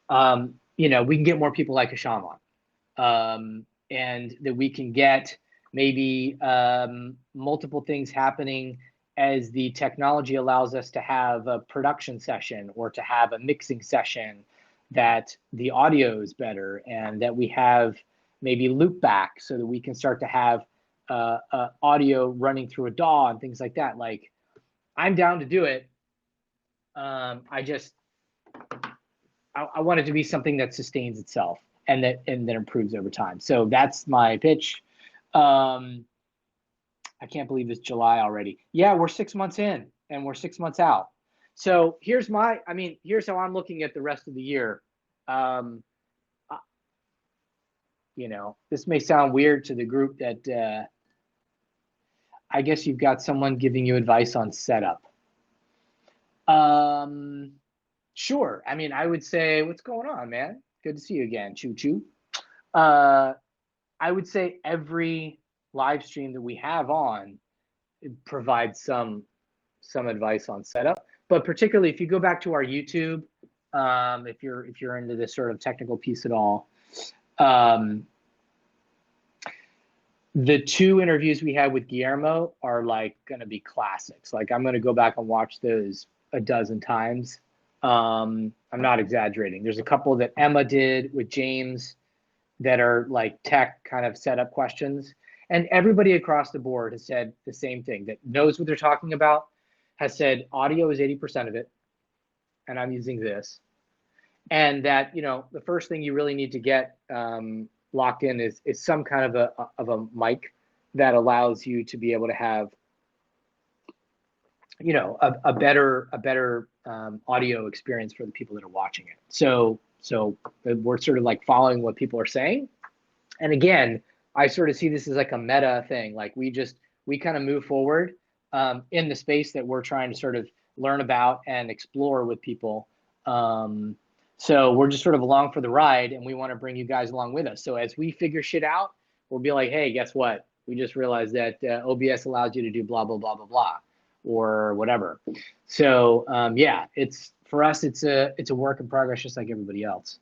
we can get more people like Hisham on, and that we can get maybe multiple things happening as the technology allows us to have a production session or to have a mixing session, that the audio is better and that we have maybe loop back so that we can start to have audio running through a DAW and things like that. Like, I'm down to do it. I want it to be something that sustains itself and that improves over time. So that's my pitch. I can't believe it's July already. Yeah, we're 6 months in and we're 6 months out. So here's how I'm looking at the rest of the year. This may sound weird to the group that I guess you've got someone giving you advice on setup. Sure. I mean, I would say, what's going on, man? Good to see you again. Choo choo. I would say every live stream that we have on provides some advice on setup, but particularly if you go back to our YouTube, if you're into this sort of technical piece at all, the 2 interviews we had with Guillermo are like going to be classics. Like, I'm going to go back and watch those a dozen times. I'm not exaggerating. There's a couple that Emma did with James that are like tech kind of setup questions. And everybody across the board has said the same thing, that knows what they're talking about, has said audio is 80% of it. And I'm using this. And that, the first thing you really need to get locked in is some kind of a mic that allows you to be able to have, a better audio experience for the people that are watching it. So we're sort of like following what people are saying. And again, I sort of see this as like a meta thing. Like, we kind of move forward in the space that we're trying to sort of learn about and explore with people. So we're just sort of along for the ride, and we want to bring you guys along with us. So as we figure shit out, we'll be like, hey, guess what? We just realized that OBS allows you to do blah, blah, blah, blah, blah, or whatever. So yeah, for us, it's a work in progress, just like everybody else.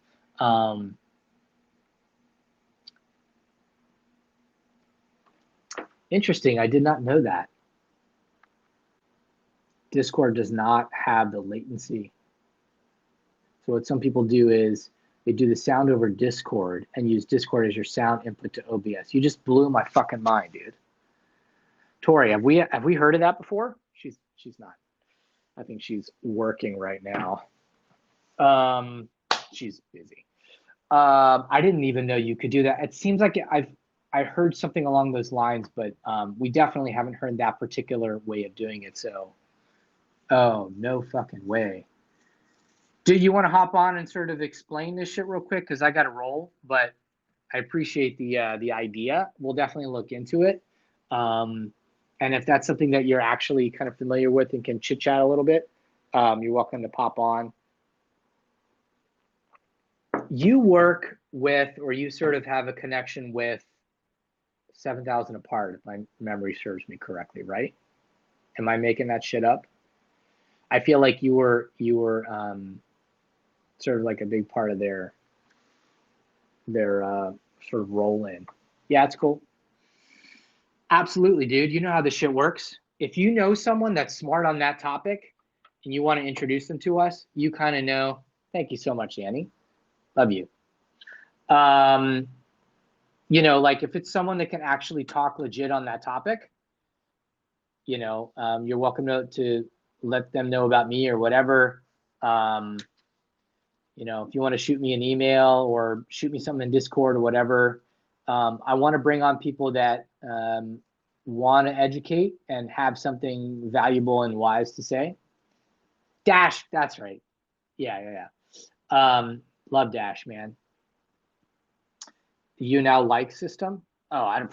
Interesting. I did not know that. Discord does not have the latency. So what some people do is they do the sound over Discord and use Discord as your sound input to OBS. You just blew my fucking mind, dude. Tori, have we heard of that before? She's not. I think she's working right now. She's busy. I didn't even know you could do that. It seems like I heard something along those lines, but we definitely haven't heard that particular way of doing it. So, oh, no fucking way. Do you want to hop on and sort of explain this shit real quick? Because I got to roll, but I appreciate the idea. We'll definitely look into it. And if that's something that you're actually kind of familiar with and can chit chat a little bit, you're welcome to pop on. You work with, or you sort of have a connection with 7,000 Apart, if my memory serves me correctly, right? Am I making that shit up? I feel like you were sort of like a big part of their sort of roll in. Yeah, it's cool. Absolutely, dude. You know how this shit works. If you know someone that's smart on that topic and you want to introduce them to us, you kind of know. Thank you so much, Annie. Love you. Like if it's someone that can actually talk legit on that topic, you're welcome to let them know about me or whatever. If you want to shoot me an email or shoot me something in Discord or whatever, I want to bring on people that want to educate and have something valuable and wise to say. Dash, that's right. Yeah. Love Dash, man. You now like system? Oh,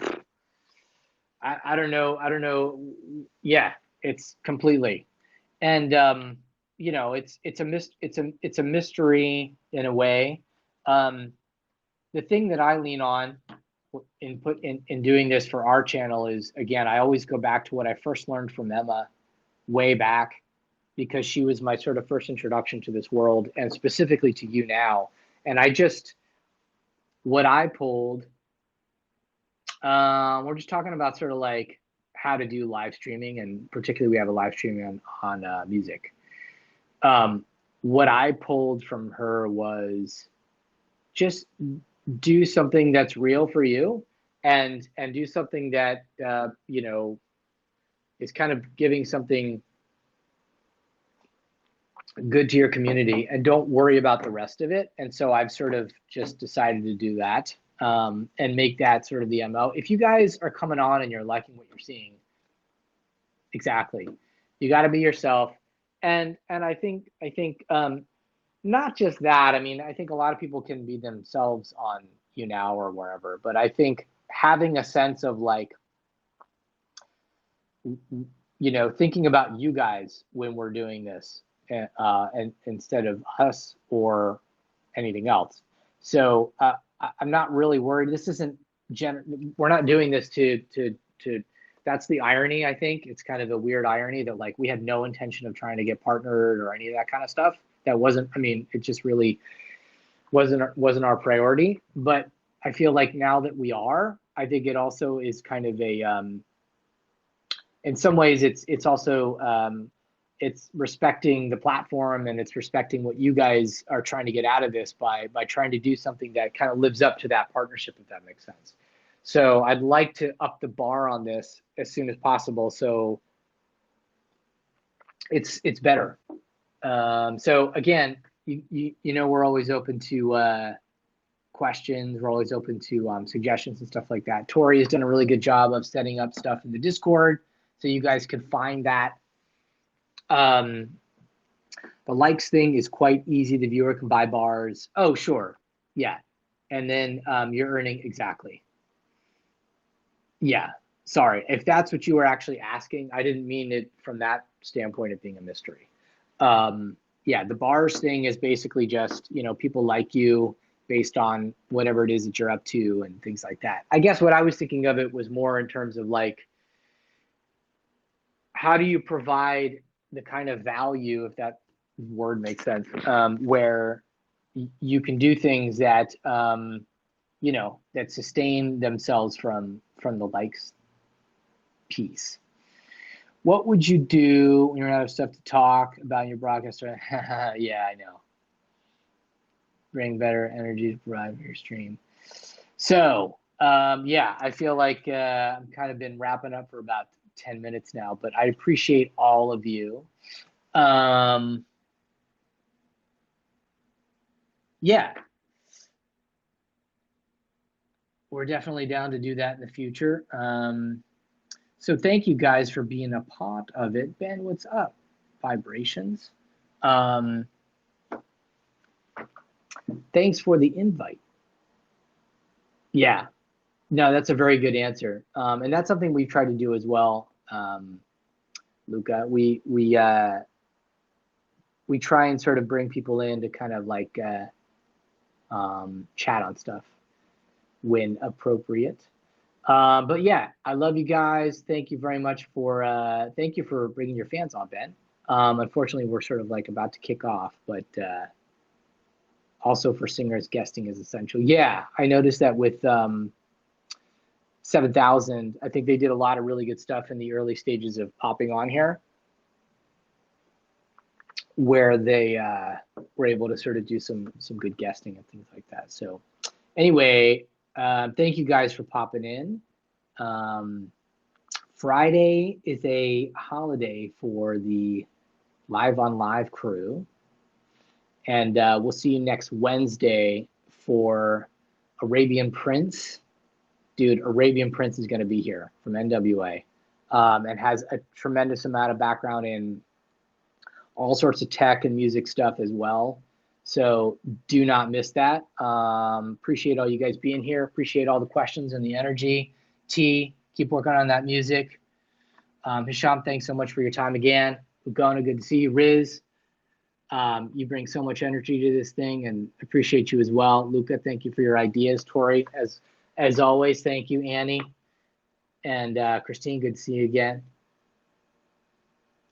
I don't know. Yeah, it's completely. And it's a mystery in a way. The thing that I lean on in doing this for our channel is, again, I always go back to what I first learned from Emma way back. because she was my sort of first introduction to this world, and specifically to you now. And I just, what I pulled, we're just talking about sort of like how to do live streaming, and particularly we have a live streaming on music. What I pulled from her was just do something that's real for you, and do something that you know, is kind of giving something good to your community, and don't worry about the rest of it. And so I've sort of just decided to do that, and make that sort of the MO. If you guys are coming on and you're liking what you're seeing, exactly, you got to be yourself. And I think not just that. I mean, I think a lot of people can be themselves on YouNow or wherever, but I think having a sense of like, you know, thinking about you guys when we're doing this, and instead of us or anything else. So I'm not really worried. This isn't we're not doing this to that's the irony. I think it's kind of a weird irony that like we had no intention of trying to get partnered or any of that kind of stuff. That wasn't, I mean, it just really wasn't our priority. But I feel like now that we are, I think it also is kind of a in some ways it's also it's respecting the platform, and it's respecting what you guys are trying to get out of this by trying to do something that kind of lives up to that partnership, if that makes sense. So I'd like to up the bar on this as soon as possible, so it's better. So again, you know, we're always open to questions. We're always open to suggestions and stuff like that. Tori has done a really good job of setting up stuff in the Discord, so you guys can find that. The likes thing is quite easy. The viewer can buy bars. Oh, sure. Yeah. And then you're earning, exactly. Yeah. Sorry. If that's what you were actually asking, I didn't mean it from that standpoint of being a mystery. Yeah, the bars thing is basically just, you know, people like you based on whatever it is that you're up to and things like that. I guess what I was thinking of it was more in terms of like, how do you provide the kind of value, if that word makes sense, where you can do things that you know, that sustain themselves from the likes piece. What would you do when you're out of stuff to talk about in your broadcast? Yeah, I know. Bring better energy to provide for your stream. So yeah, I feel like I've kind of been wrapping up for about 10 minutes now, but I appreciate all of you. Yeah, we're definitely down to do that in the future. So thank you guys for being a part of it. Ben, what's up? Vibrations. Thanks for the invite. Yeah, no, that's a very good answer. And that's something we've tried to do as well, Luca. We try and sort of bring people in to kind of like chat on stuff when appropriate. But yeah, I love you guys. Thank you very much for thank you for bringing your fans on, Ben. Unfortunately, we're sort of like about to kick off, but also for singers, guesting is essential. Yeah, I noticed that with 7000, I think they did a lot of really good stuff in the early stages of popping on here, where they were able to sort of do some good guesting and things like that. So anyway, thank you guys for popping in. Friday is a holiday for the Liveonlive crew. And we'll see you next Wednesday for Arabian Prince. Dude, Arabian Prince is going to be here from NWA, and has a tremendous amount of background in all sorts of tech and music stuff as well. So do not miss that. Appreciate all you guys being here. Appreciate all the questions and the energy. T, keep working on that music. Hisham, thanks so much for your time again. Ugona, good to see you. Riz, you bring so much energy to this thing, and appreciate you as well. Luca, thank you for your ideas. Tori, as always, thank you. Annie and Christine, good to see you again.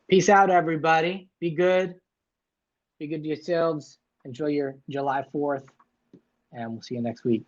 Peace out, everybody. Be good. Be good to yourselves. Enjoy your July 4th. And we'll see you next week.